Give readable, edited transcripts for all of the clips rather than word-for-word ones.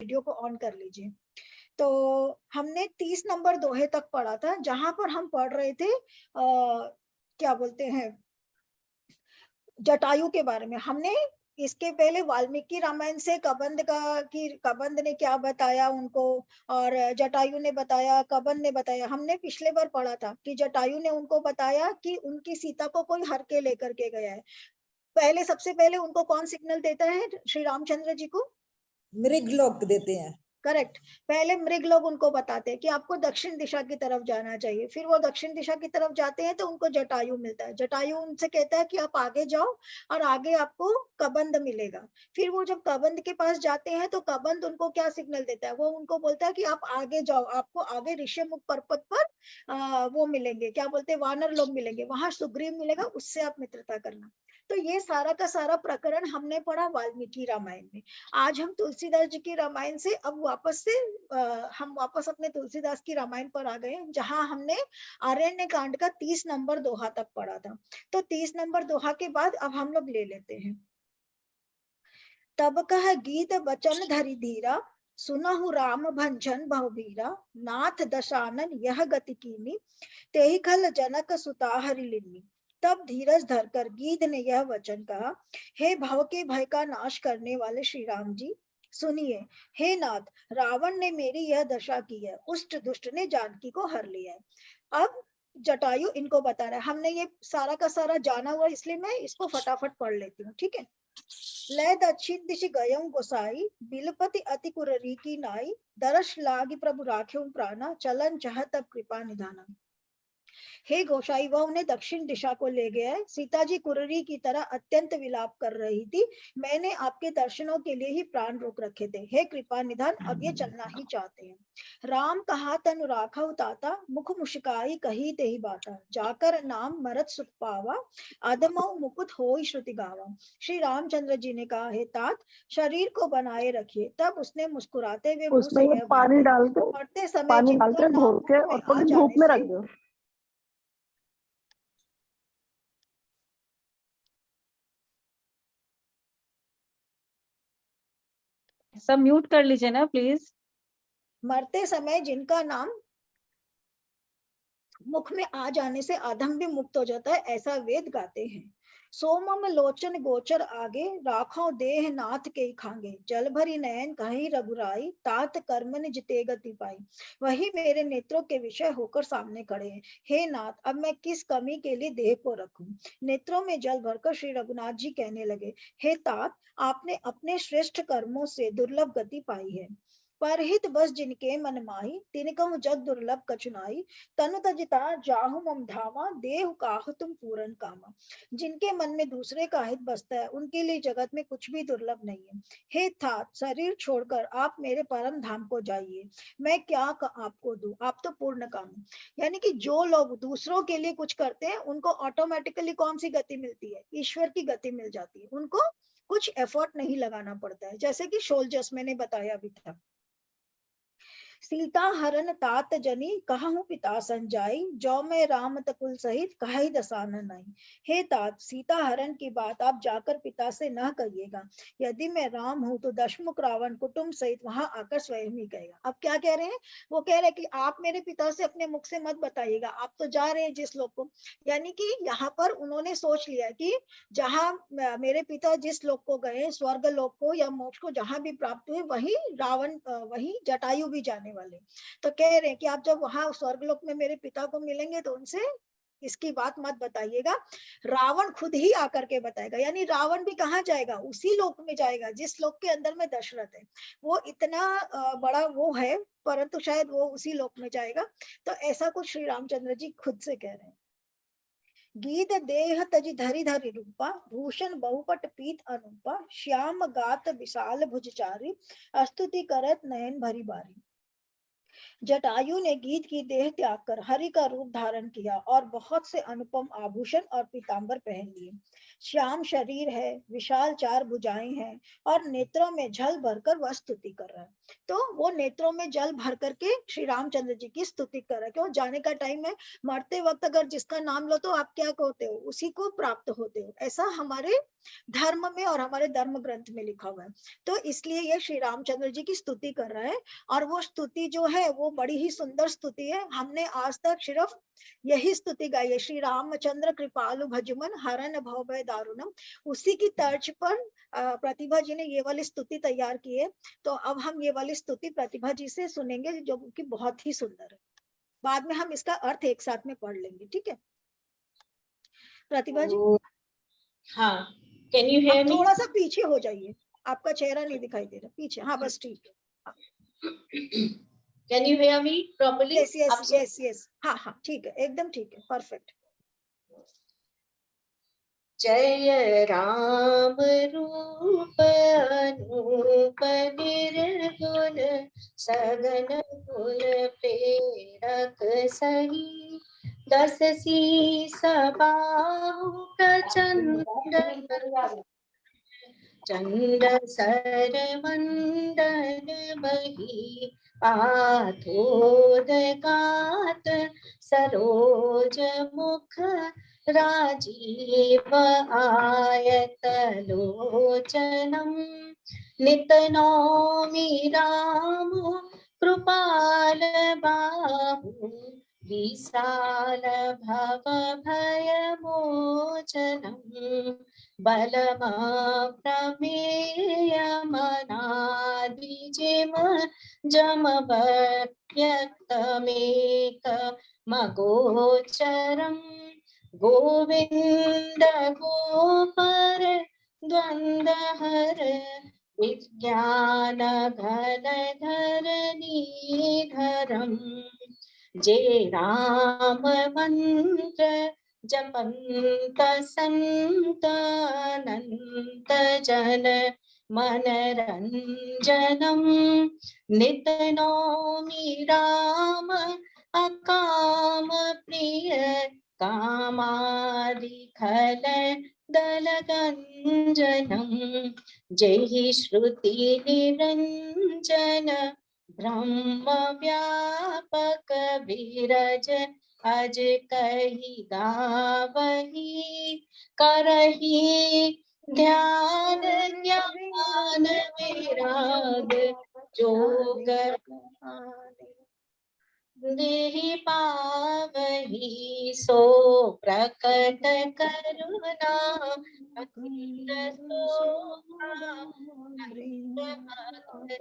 Video को on कर लीजिए। तो हमने 30 नंबर दोहे तक पढ़ा था, जहां पर हम पढ़ रहे थे क्या बोलते हैं, जटायु के बारे में। हमने इसके पहले वाल्मीकि रामायण से कबंध का, कि कबंध ने क्या बताया उनको, और जटायु ने बताया, कबंध ने बताया। हमने पिछले बार पढ़ा था कि जटायु ने उनको बताया कि उनकी सीता को कोई हर के लेकर के गया है। पहले, सबसे पहले उनको कौन सिग्नल देता है श्री रामचंद्र जी को? मृगलोक देते हैं। करेक्ट। पहले मृग लोग उनको बताते हैं कि आपको दक्षिण दिशा की तरफ जाना चाहिए। फिर वो दक्षिण दिशा की तरफ जाते हैं तो उनको जटायु मिलता है। जटायु उनसे कहता है कि आप आगे जाओ और आगे आपको कबंध मिलेगा। फिर वो जब कबंध के पास जाते हैं तो कबंध उनको क्या सिग्नल देता है? वो उनको बोलता है कि आप आगे जाओ, आपको आगे ऋषिमुख पर्वत पर वो मिलेंगे, क्या बोलते हैं, वानर लोग मिलेंगे, वहां सुग्रीव मिलेगा, उससे आप मित्रता करना। तो ये सारा का सारा प्रकरण हमने पढ़ा वाल्मीकि रामायण में। आज हम तुलसीदास जी की रामायण से अब वापस से हम वापस अपने तुलसीदास की रामायण पर आ गए, जहां हमने आरण्य कांड का 30 नंबर दोहा तक पढ़ा था। तो 30 नंबर दोहा के बाद अब हम लोग ले लेते हैं। तब कह गीत बचन धरि धीरा, सुनहु राम भंजन बहुवीरा, नाथ दशानन यह गति कीनी, तेहि खल जनक सुता हरि लीनी। तब धीरज धरकर गीध ने यह वचन कहा, हे भव के भय का नाश करने वाले श्री राम जी, सुनिए। हे नाथ, रावण ने मेरी यह दशा की है, उष्ट दुष्ट ने जानकी को हर लिया है। अब जटायु इनको बता रहा है। हमने ये सारा का सारा जाना हुआ, इसलिए मैं इसको फटाफट पढ़ लेती हूँ, ठीक है। लय दक्षिण दिशि गयं गोसाई, बिलपति अति कुररी की नाई, दरस लागी प्रभु राख्यों प्राणा, चलन चाहत तब कृपा निधाना। हे गोसाई, वह उन्हें दक्षिण दिशा को ले गया है। सीता जी कुररी की तरह अत्यंत विलाप कर रही थी। मैंने आपके दर्शनों के लिए ही प्राण रोक रखे थे। हे कृपा निधान, अब ये चलना ही चाहते हैं। राम कहा तनु राखा ताता, मुख मुस्काई कही ते ही बाता, जाकर नाम मरत सुख पावा, अधमौ मुकुट होई श्रुति गावा। श्री रामचंद्र जी ने कहा, हे तात, शरीर को बनाए रखिए। तब उसने मुस्कुराते हुए मुंह उसमें से ये यह पानी बात डाल कही। के, पढ़ते समय पानी डाल जिनका के नाम घोल के मुख और में आ थोड़ी धूप जाने में से, रख दो। सब म्यूट कर लीजिए ना प्लीज। मरते समय जिनका नाम मुख में आ जाने से अधम भी मुक्त हो जाता है, ऐसा वेद गाते हैं। सोमम लोचन गोचर आगे, राखो देह नाथ के खांगे, जल भरी नयन कही रघुराई, तात कर्मन जिते गति पाई। वही मेरे नेत्रों के विषय होकर सामने खड़े हैं। हे नाथ, अब मैं किस कमी के लिए देह को रखूं? नेत्रों में जल भरकर श्री रघुनाथ जी कहने लगे, हे तात, आपने अपने श्रेष्ठ कर्मों से दुर्लभ गति पाई है। परहित बस जिनके मन माही, तिनकहु जग दुर्लभ कछुनाई, तनु तजिता जाहु मम धामा, देहु काहु तुम पूरन कामा। जिनके मन में दूसरे का हित बसता है, उनके लिए जगत में कुछ भी दुर्लभ नहीं है। हे तात, शरीर छोड़कर आप मेरे परम धाम को जाइए। मैं क्या आपको दूं, आप तो पूर्ण काम। यानी कि जो लोग दूसरों के लिए कुछ करते हैं, उनको ऑटोमेटिकली कौन सी गति मिलती है? ईश्वर की गति मिल जाती है। उनको कुछ एफर्ट नहीं लगाना पड़ता है। जैसे कि सोल्जर्स, मैंने बताया अभी था। सीता हरण तात जनी, कहूँ पिता संजाई, जो मैं राम तकुल सहित कही दसानन आई। हे तात, सीता हरण की बात आप जाकर पिता से न कहिएगा। यदि मैं राम हूं तो दशमुख रावण कुटुंब सहित वहां आकर स्वयं ही कहेगा। अब क्या कह रहे हैं? वो कह रहे हैं कि आप मेरे पिता से अपने मुख से मत बताइएगा, आप तो जा रहे हैं जिस लोग को। यानी कि यहाँ पर उन्होंने सोच लिया कि जहां मेरे पिता जिस लोक को गए, स्वर्ग लोक को या मोक्ष को जहां भी प्राप्त हुए, वही रावण, वही जटायु भी जाने वाले। तो कह रहे हैं कि आप जब वहां स्वर्गलोक में मेरे पिता को मिलेंगे तो उनसे इसकी बात मत बताइएगा, रावण खुद ही आकर के बताएगा। यानी रावण भी कहाँ जाएगा? उसी लोक में जाएगा जिस लोक के अंदर में दशरथ है। वो इतना बड़ा वो है, परंतु शायद वो उसी लोक में जाएगा। तो ऐसा कुछ श्री रामचंद्र जी खुद से कह रहे हैं। गीत देह तजि धरि धरि रूपा, भूषण बहुपट पीत अनुपा, श्याम गात विशाल भुजचारी, स्तुति करत नयन भरी बारी। जटायु ने गीत की देह त्याग कर हरि का रूप धारण किया और बहुत से अनुपम आभूषण और पीतांबर पहन लिए। श्याम शरीर है, विशाल चार भुजाएं हैं और नेत्रों में जल भरकर वह स्तुति कर रहा है। तो वो नेत्रों में जल भर करके श्री रामचंद्र जी की स्तुति कर रहा है। क्यों? जाने का टाइम है, मरते वक्त अगर जिसका नाम लो तो आप क्या कहते हो? उसी को प्राप्त होते हो। ऐसा हमारे धर्म में और हमारे धर्म ग्रंथ में लिखा हुआ है। तो इसलिए ये श्री रामचंद्र जी की स्तुति कर रहा है और वो स्तुति जो है वो बड़ी ही सुंदर स्तुति है। हमने आज तक सिर्फ यही स्तुति गाई है, श्री रामचंद्र कृपालु भजमन हरन भव भय दारुणम। उसी की तर्ज पर प्रतिभा जी ने ये वाली स्तुति तैयार की है। तो अब हम ये वाली स्तुति प्रतिभा जी से सुनेंगे जो कि बहुत ही सुंदर है। बाद में हम इसका अर्थ एक साथ में पढ़ लेंगे, ठीक है प्रतिभा जी? हाँ, कैन यू हियर मी? थोड़ा सा पीछे हो जाइए, आपका चेहरा नहीं दिखाई दे रहा पीछे। हाँ बस ठीक है। Can you hear me properly? Yes yes yes yes, हाँ हाँ ठीक है, एकदम ठीक है, परफेक्ट। जय राम रूप अनूप निर्गुण सगन कुल प्रेरक सही दस शीस बाहु प्रचंड चंड सर मंडन बही पाथोदगात सरोज मुख राजीव आयत लोचनम नित नौमि राम कृपाल बाहु विशाल भव भय मोचनम बलम प्रमेय मनादिजिम जम व्यक्तमेक मगोचरम गोविंद गोपर द्वंद्वहर विज्ञान घन धरणीधरम जय राम मंत्र जपंत संत अनंत जन मनरंजनम नित नौमि राम अकाम प्रिय कामादिखल दलगंजनम जय श्रुति निरंजन ब्रह्म व्यापक विरज अज कही गावही करही ध्यान ज्ञान विराग जोग देहि पावही सो प्रकट करुणा अखिल शोभा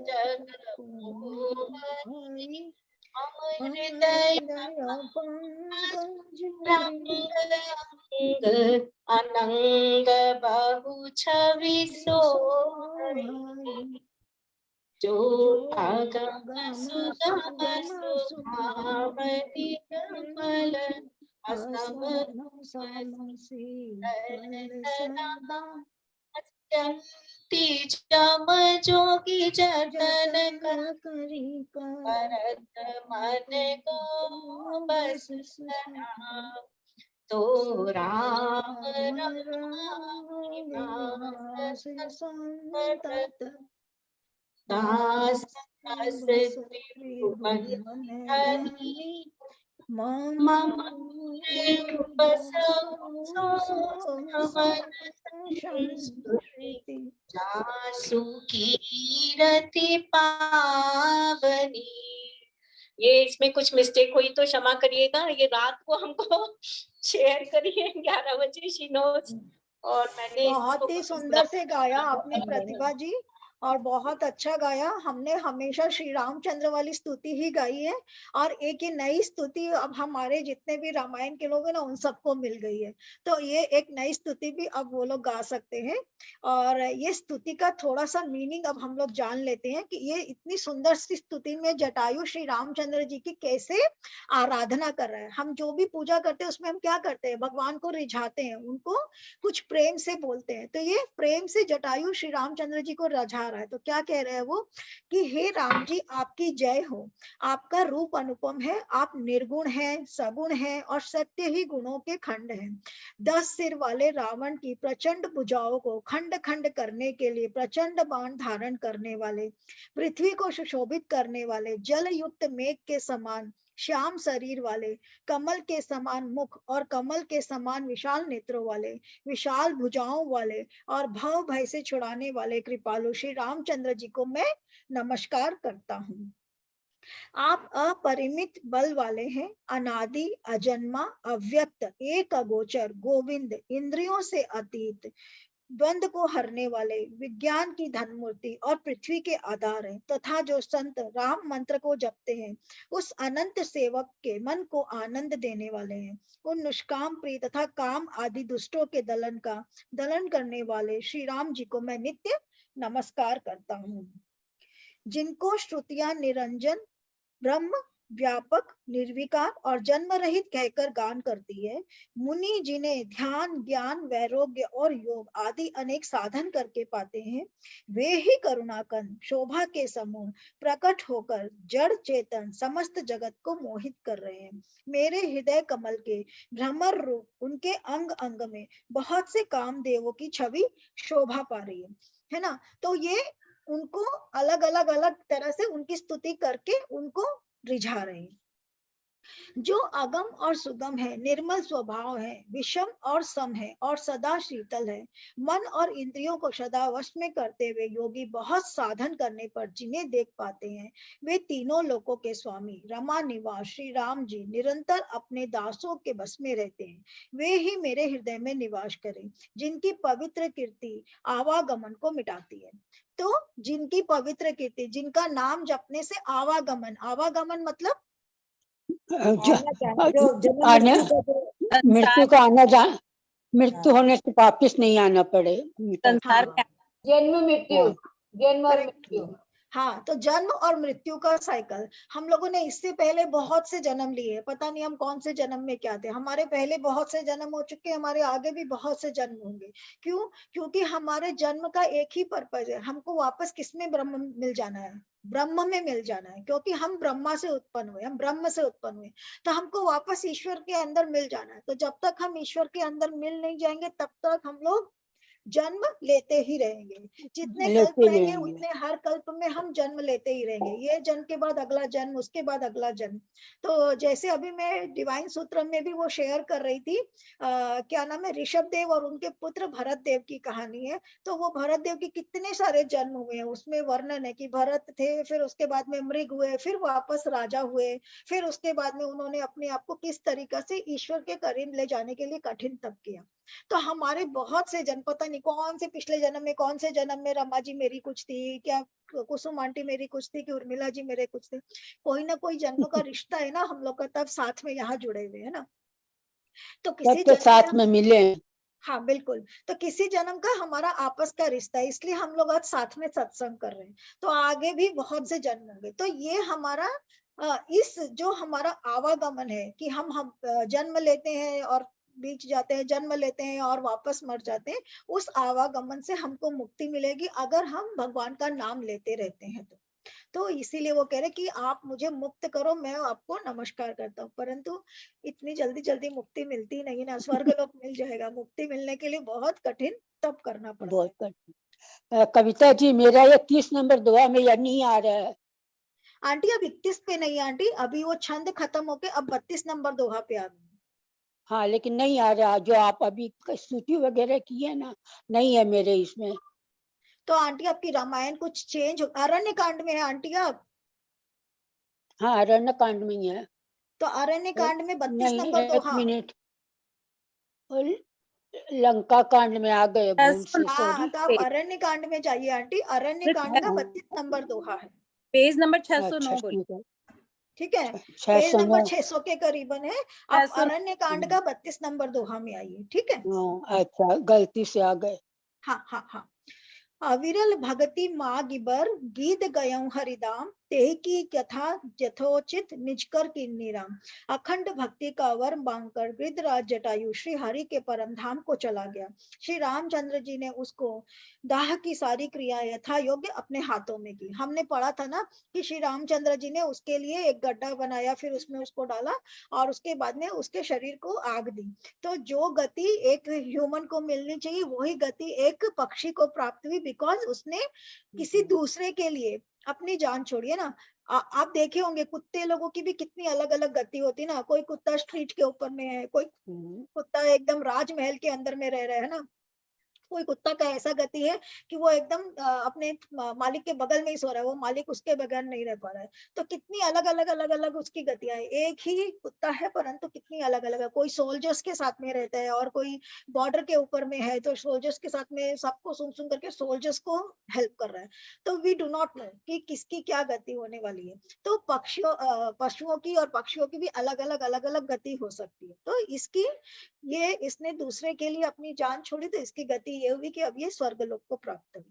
जग मोहनी हृदय अनंग बहु छवि सोहई जो अगम सुगम सुभावति कमल असम सदा अत्यंति जम जोगी जतन करी करत मन को बस सदा तो राम संतत दास त्रिभुवन धरी मम जासु कीरति पावनी। ये इसमें कुछ मिस्टेक हुई तो क्षमा करिएगा। ये रात को हमको शेयर करिए 11 बजे शी नोज। और मैंने बहुत ही सुंदर से गाया आपने प्रतिभा जी, और बहुत अच्छा गाया। हमने हमेशा श्री रामचंद्र वाली स्तुति ही गाई है, और एक ही नई स्तुति अब हमारे जितने भी रामायण के लोग हैं ना उन सबको मिल गई है। तो ये एक नई स्तुति भी अब वो लोग गा सकते हैं। और ये स्तुति का थोड़ा सा मीनिंग अब हम लोग जान लेते हैं कि ये इतनी सुंदर सी स्तुति में जटायु श्री रामचंद्र जी की कैसे आराधना कर रहा है। हम जो भी पूजा करते हैं उसमें हम क्या करते हैं? भगवान को रिझाते हैं, उनको कुछ प्रेम से बोलते हैं। तो ये प्रेम से जटायु श्री रामचंद्र जी को रिझा जा रहा है। तो क्या कह रहे हैं वो कि हे राम जी आपकी जय हो, आपका रूप अनुपम है, आप निर्गुण हैं, सगुण हैं और सत्य ही गुणों के खंड हैं। 10 सिर वाले रावण की प्रचंड भुजाओं को खंड खंड करने के लिए प्रचंड बाण धारण करने वाले, पृथ्वी को सुशोभित करने वाले, जल युक्त मेघ के समान श्याम शरीर वाले, कमल के समान मुख और कमल के समान विशाल नेत्रों वाले, विशाल भुजाओं वाले और भव भय से छुड़ाने वाले कृपालु श्री रामचंद्र जी को मैं नमस्कार करता हूँ। आप अपरिमित बल वाले हैं, अनादि, अजन्मा, अव्यक्त, एक अगोचर, गोविंद, इंद्रियों से अतीत, द्वंद को हरने वाले, विज्ञान की धन मूर्ति और पृथ्वी के आधार हैं, तथा जो संत राम मंत्र को जपते हैं उस अनंत सेवक के मन को आनंद देने वाले हैं। उन निष्काम प्रिय तथा काम आदि दुष्टों के दलन करने वाले श्री राम जी को मैं नित्य नमस्कार करता हूँ। जिनको श्रुतियां निरंजन, ब्रह्म, व्यापक, निर्विकार और जन्म रहित कहकर गान करती है, मुनि जिन्हें ध्यान, ज्ञान, वैराग्य और योग आदि अनेक साधन करके पाते हैं, वे ही करुणाकन शोभा के समूह प्रकट होकर जड़ चेतन समस्त जगत को मोहित कर रहे हैं। मेरे हृदय कमल के भ्रमर रूप उनके अंग अंग में बहुत से कामदेवों की छवि शोभा पा रही है ना। तो ये उनको अलग अलग तरह से उनकी स्तुति करके उनको रिझा रहे हैं। जो अगम और सुगम है, निर्मल स्वभाव है, विषम और सम है और सदा शीतल है, मन और इंद्रियों को सदा वश में करते हुए योगी बहुत साधन करने पर जिन्हें देख पाते हैं, वे तीनों लोकों के स्वामी रमा निवास श्री राम जी निरंतर अपने दासों के बस में रहते हैं। वे ही मेरे हृदय में निवास करें, जिनकी पवित्र कीर्ति आवागमन को मिटाती है। तो जिनकी पवित्र कीर्ति, जिनका नाम जपने से आवागमन मतलब मृत्यु का आना जान, मृत्यु होने से वापिस नहीं आना पड़े। संसार का जन्म मृत्यु, जन्म और मृत्यु। हाँ, तो जन्म और मृत्यु का साइकिल हम लोगों ने इससे पहले बहुत से जन्म लिए, पता नहीं हम कौन से जन्म में क्या थे। हमारे पहले बहुत से जन्म हो चुके, हमारे आगे भी बहुत से जन्म होंगे। क्यों? क्योंकि हमारे जन्म का एक ही पर्पज है, हमको वापस किसमें ब्रह्म मिल जाना है, ब्रह्म में मिल जाना है। क्योंकि हम ब्रह्मा से उत्पन्न हुए, हम ब्रह्म से उत्पन्न हुए, तो हमको वापस ईश्वर के अंदर मिल जाना है। तो जब तक हम ईश्वर के अंदर मिल नहीं जाएंगे तब तक हम लोग जन्म लेते ही रहेंगे। जितने कल्प रहेंगे उतने हर कल्प में हम जन्म लेते ही रहेंगे। ये जन्म के बाद अगला जन्म, उसके बाद अगला जन्म। तो जैसे अभी मैं डिवाइन सूत्र में भी वो शेयर कर रही थी, क्या नाम है, ऋषभ देव और उनके पुत्र भरत देव की कहानी है। तो वो भरत देव के कितने सारे जन्म हुए हैं, उसमें वर्णन है कि भरत थे, फिर उसके बाद में मृग हुए, फिर वापस राजा हुए, फिर उसके बाद में उन्होंने अपने आप को किस तरीका से ईश्वर के करीब ले जाने के लिए कठिन तप किया। तो हमारे बहुत से जन्म, पता नहीं कौन से पिछले जन्म में, कौन से जन्म में रमा जी मेरी कुछ थी, क्या कुसुम आंटी मेरी कुछ थी, कि उर्मिला जी मेरे कुछ थे। कोई ना कोई जन्म का रिश्ता है ना हम लोग का, तब साथ में यहाँ जुड़े हुए है ना। तो किसी तो साथ में मिले। हाँ बिल्कुल। तो किसी जन्म का हमारा आपस का रिश्ता है, इसलिए हम लोग आज साथ में सत्संग कर रहे हैं। तो आगे भी बहुत से जन्म होंगे। तो ये हमारा इस जो हमारा आवागमन है कि हम जन्म लेते हैं और बीच जाते हैं, जन्म लेते हैं और वापस मर जाते हैं, उस आवागमन से हमको मुक्ति मिलेगी अगर हम भगवान का नाम लेते रहते हैं। तो इसीलिए वो कह रहे कि आप मुझे मुक्त करो, मैं आपको नमस्कार करता हूँ। परंतु इतनी जल्दी जल्दी मुक्ति मिलती नहीं ना, स्वर्ग लोक मिल जाएगा, मुक्ति मिलने के लिए बहुत कठिन तप करना पड़ता है। बहुत कठिन। कविता जी, मेरा 31 नंबर दुआ में यह नहीं आ रहा है। आंटी अब 31 पे नहीं आंटी, अभी वो छंद खत्म होके अब 32 नंबर दोहा पे आ गई। हाँ, लेकिन नहीं आ रहा जो आप अभी स्तुति वगैरह की है ना, नहीं है मेरे इसमें। तो आंटी आपकी रामायण कुछ चेंज, अरण्य कांड में है आंटी आप? हाँ, अरण्य कांड में ही है। तो अरण्य कांड में 32 नंबर दोहा। 1 मिनट, लंका कांड में आ गए भूल से। हाँ, तो आप अरण्य कांड में जाइए आंटी, अरण्य कांड का 32 नंबर दोहा है, पेज नंबर 609 बोलिए। ठीक है, पेज नंबर 600 के करीबन है। आप अरण्य कांड का 32 नंबर दोहा में आइए, ठीक है। अच्छा, गलती से आ गए। हाँ हाँ हाँ। अविरल भगति मागिबर गीत गयं हरिदाम तेहि की कथा यथोचित निजकर किन्नीराम। अखंड भक्ति का वर मांगकर गिरिराज जटायु श्री हरि के परम धाम को चला गया। श्री रामचंद्र जी ने उसको दाह की सारी क्रिया यथा योग्य अपने हाथों में की। हमने पढ़ा था ना कि श्री रामचंद्र जी ने उसके लिए एक गड्ढा बनाया, फिर उसमें उसको डाला और उसके बाद में उसके शरीर को आग दी। तो जो गति एक ह्यूमन को मिलनी चाहिए वही गति एक पक्षी को प्राप्त हुई, बिकॉज उसने किसी दूसरे के लिए अपनी जान छोड़ी है ना। आप देखे होंगे कुत्ते लोगों की भी कितनी अलग अलग गति होती है ना। कोई कुत्ता स्ट्रीट के ऊपर में है, कोई कुत्ता एकदम राजमहल के अंदर में रह रहा है ना, कोई कुत्ता का ऐसा गति है कि वो एकदम अपने मालिक के बगल में ही सो रहा है, वो मालिक उसके बगैर नहीं रह पा रहा है। तो कितनी अलग अलग उसकी गतियां है। एक ही कुत्ता है परंतु कितनी अलग अलग है। कोई सोल्जर्स के साथ में रहता है और कोई बॉर्डर के ऊपर में है, तो सोल्जर्स के साथ में सबको सुन सुन करके सोल्जर्स को हेल्प कर रहा है। तो वी डू नॉट नो कि किसकी क्या गति होने वाली है। तो पशुओं की और पक्षियों की भी अलग अलग गति हो सकती है। तो इसने दूसरे के लिए अपनी जान छोड़ी, तो इसकी गति ये हुई कि अब ये स्वर्गलोक को प्राप्त हुई।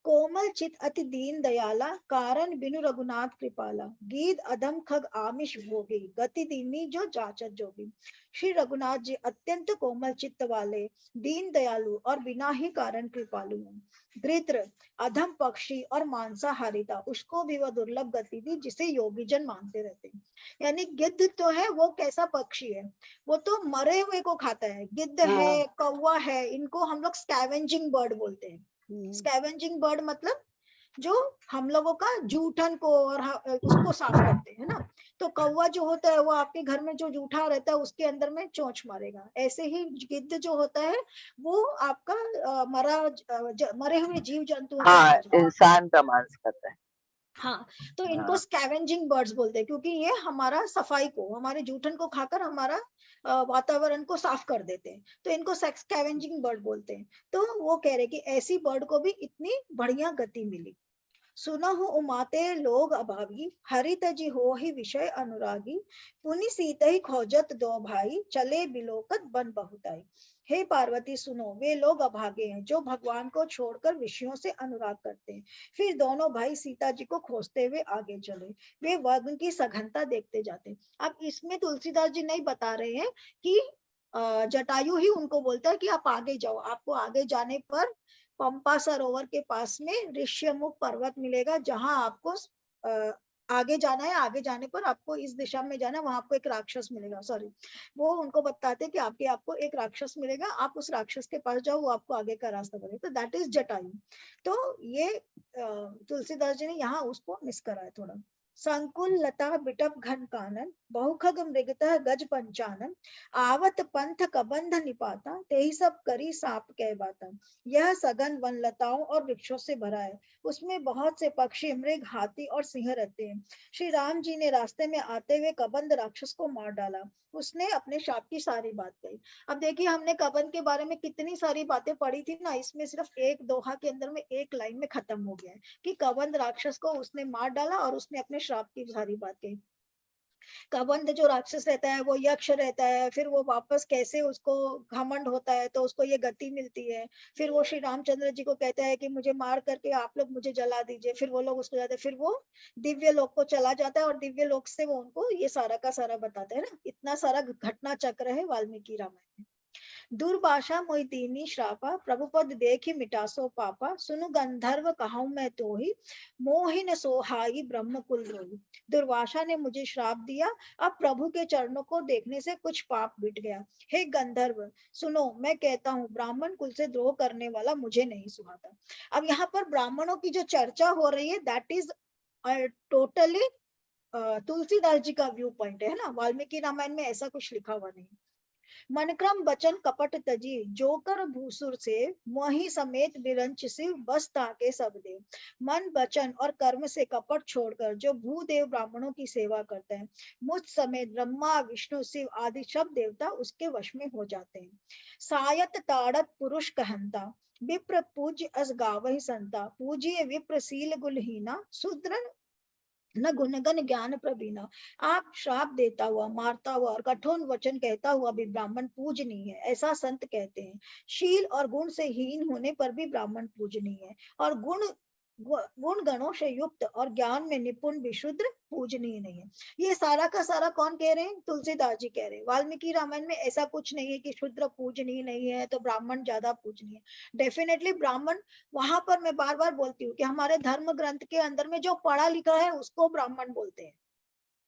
कोमल चित अति दीन दयाला कारण बिनु रघुनाथ कृपाला गीत अधम खग आमिष भोगी गति दीनी जो जाचत जोगी। श्री रघुनाथ जी अत्यंत कोमल चित्त वाले, दीन दयालु और बिना ही कारण कृपालु हैं। गृत्र अधम पक्षी और मांसाहारी था, उसको भी वह दुर्लभ गति दी जिसे योगी जन मानते रहते हैं। यानी गिद्ध तो है, वो कैसा पक्षी है, वो तो मरे हुए को खाता है। गिद्ध है, कौवा है, इनको हम लोग स्कैवेंजिंग बर्ड बोलते हैं। स्कैवेंजिंग बर्ड मतलब जो हम लोगों का जूठन को और उसको साफ करते हैं ना। तो कौवा जो होता है वो आपके घर में जो जूठा रहता है उसके अंदर में चोंच मारेगा। ऐसे ही गिद्ध जो होता है वो आपका मरे हुए जीव जंतुओं को खा जाता है। इंसान का मांस खाता है। हाँ, तो इनको स्कैवेंजिंग बर्ड्स बोलते हैं, क्योंकि ये हमारा सफाई को, हमारे जूठन को खाकर हमारा वातावरण को साफ कर देते हैं। तो इनको स्कैवेंजिंग बर्ड बोलते हैं। तो वो कह रहे कि ऐसी बर्ड को भी इतनी बढ़िया गति मिली। सुनहु उमाते लोग अभागी हरित जी हो ही विषय अनुरागी पुनि सीत ही खोजत दो भाई चले बिलोकत बन बहुताई। हे पार्वती सुनो, वे लोग अभागे हैं जो भगवान को छोड़कर विषयों से अनुराग करते हैं। फिर दोनों भाई सीता जी को खोजते हुए आगे चले, वे वन की सघनता देखते जाते। अब इसमें तुलसीदास जी नहीं बता रहे हैं कि जटायु ही उनको बोलता है कि आप आगे जाओ। आपको आगे जाने पर पंपा सरोवर के पास में ऋष्यमुख पर्वत मिलेगा, जहां आपको आगे जाना है। आगे जाने पर आपको इस दिशा में जाना है, वहां आपको एक राक्षस मिलेगा। सॉरी, वो उनको बताते कि आपको एक राक्षस मिलेगा, आप उस राक्षस के पास जाओ, वो आपको आगे का रास्ता बताएगा। तो दैट इज जटायु। तो ये तुलसीदास जी ने यहाँ उसको मिस करा है थोड़ा। संकुल लता बिटप घन कानन बहुखग मृगतः गज पंचानन आवत पंथ कबंध निपाता तेही सब करी सांप कह बाता। यह सघन वन लताओं और वृक्षों से भरा है, उसमें बहुत से पक्षी, मृग, हाथी और सिंह रहते हैं। श्री राम जी ने रास्ते में आते हुए कबंध राक्षस को मार डाला। उसने अपने शाप की सारी बात कही। अब देखिए, हमने कबंध के बारे में कितनी सारी बातें पढ़ी थी ना, इसमें सिर्फ एक दोहा के अंदर में एक लाइन में खत्म हो गया है कि कबंध राक्षस को उसने मार डाला और उसने अपने श्राप की सारी बात कही। कबंध जो राक्षस रहता है वो यक्ष रहता है, फिर वो वापस कैसे उसको घमंड होता है तो उसको ये गति मिलती है। फिर वो श्री रामचंद्र जी को कहता है कि मुझे मार करके आप लोग मुझे जला दीजिए। फिर वो लोग उसको जाते हैं, फिर वो दिव्य लोक को चला जाता है और दिव्य लोक से वो उनको ये सारा का सारा बताते हैं ना। इतना सारा घटना चक्र है वाल्मीकि रामायण में। दुर्भाषा मोहि दीनी श्रापा प्रभुपद देखी मिटासो पापा सुनु गंधर्व कहूं मैं तो ही मोहिन सोहाई ब्रह्म कुल रोही। दुर्वासा ने मुझे श्राप दिया, अब प्रभु के चरणों को देखने से कुछ पाप मिट गया। हे गंधर्व सुनो, मैं कहता हूँ ब्राह्मण कुल से द्रोह करने वाला मुझे नहीं सुहाता। अब यहाँ पर ब्राह्मणों की जो चर्चा हो रही है that is totally Tulsidas ji का व्यू पॉइंट है ना। वाल्मीकि रामायण में ऐसा कुछ लिखा हुआ नहीं। मनक्रम बचन कपट तजी जोकर भूसुर से मोहि समेत बिरंच शिव बस ताके सब देव। मन वचन और कर्म से कपट छोड़कर जो भूदेव ब्राह्मणों की सेवा करते हैं, मुझ समेत ब्रह्मा विष्णु शिव आदि सब देवता उसके वश में हो जाते हैं। सायत ताड़त पुरुष कहंता विप्र पूज्य अस गावहि संता पूजिए विप्र सील गुलहीना शूद्र न गुणगण ज्ञान प्रवीण। आप श्राप देता हुआ, मारता हुआ और कठोर वचन कहता हुआ भी ब्राह्मण पूजनीय है, ऐसा संत कहते हैं। शील और गुण से हीन होने पर भी ब्राह्मण पूजनीय है, और गुण गणों से युक्त और ज्ञान में निपुण भी शूद्र पूजनीय नहीं है। ये सारा का सारा कौन कह रहे हैं? तुलसीदास जी कह रहे हैं। वाल्मीकि रामायण में ऐसा कुछ नहीं है कि शूद्र पूजनीय नहीं है तो ब्राह्मण ज्यादा पूजनीय है। डेफिनेटली ब्राह्मण, वहां पर मैं बार बार बोलती हूँ कि हमारे धर्म ग्रंथ के अंदर में जो पढ़ा लिखा है उसको ब्राह्मण बोलते हैं,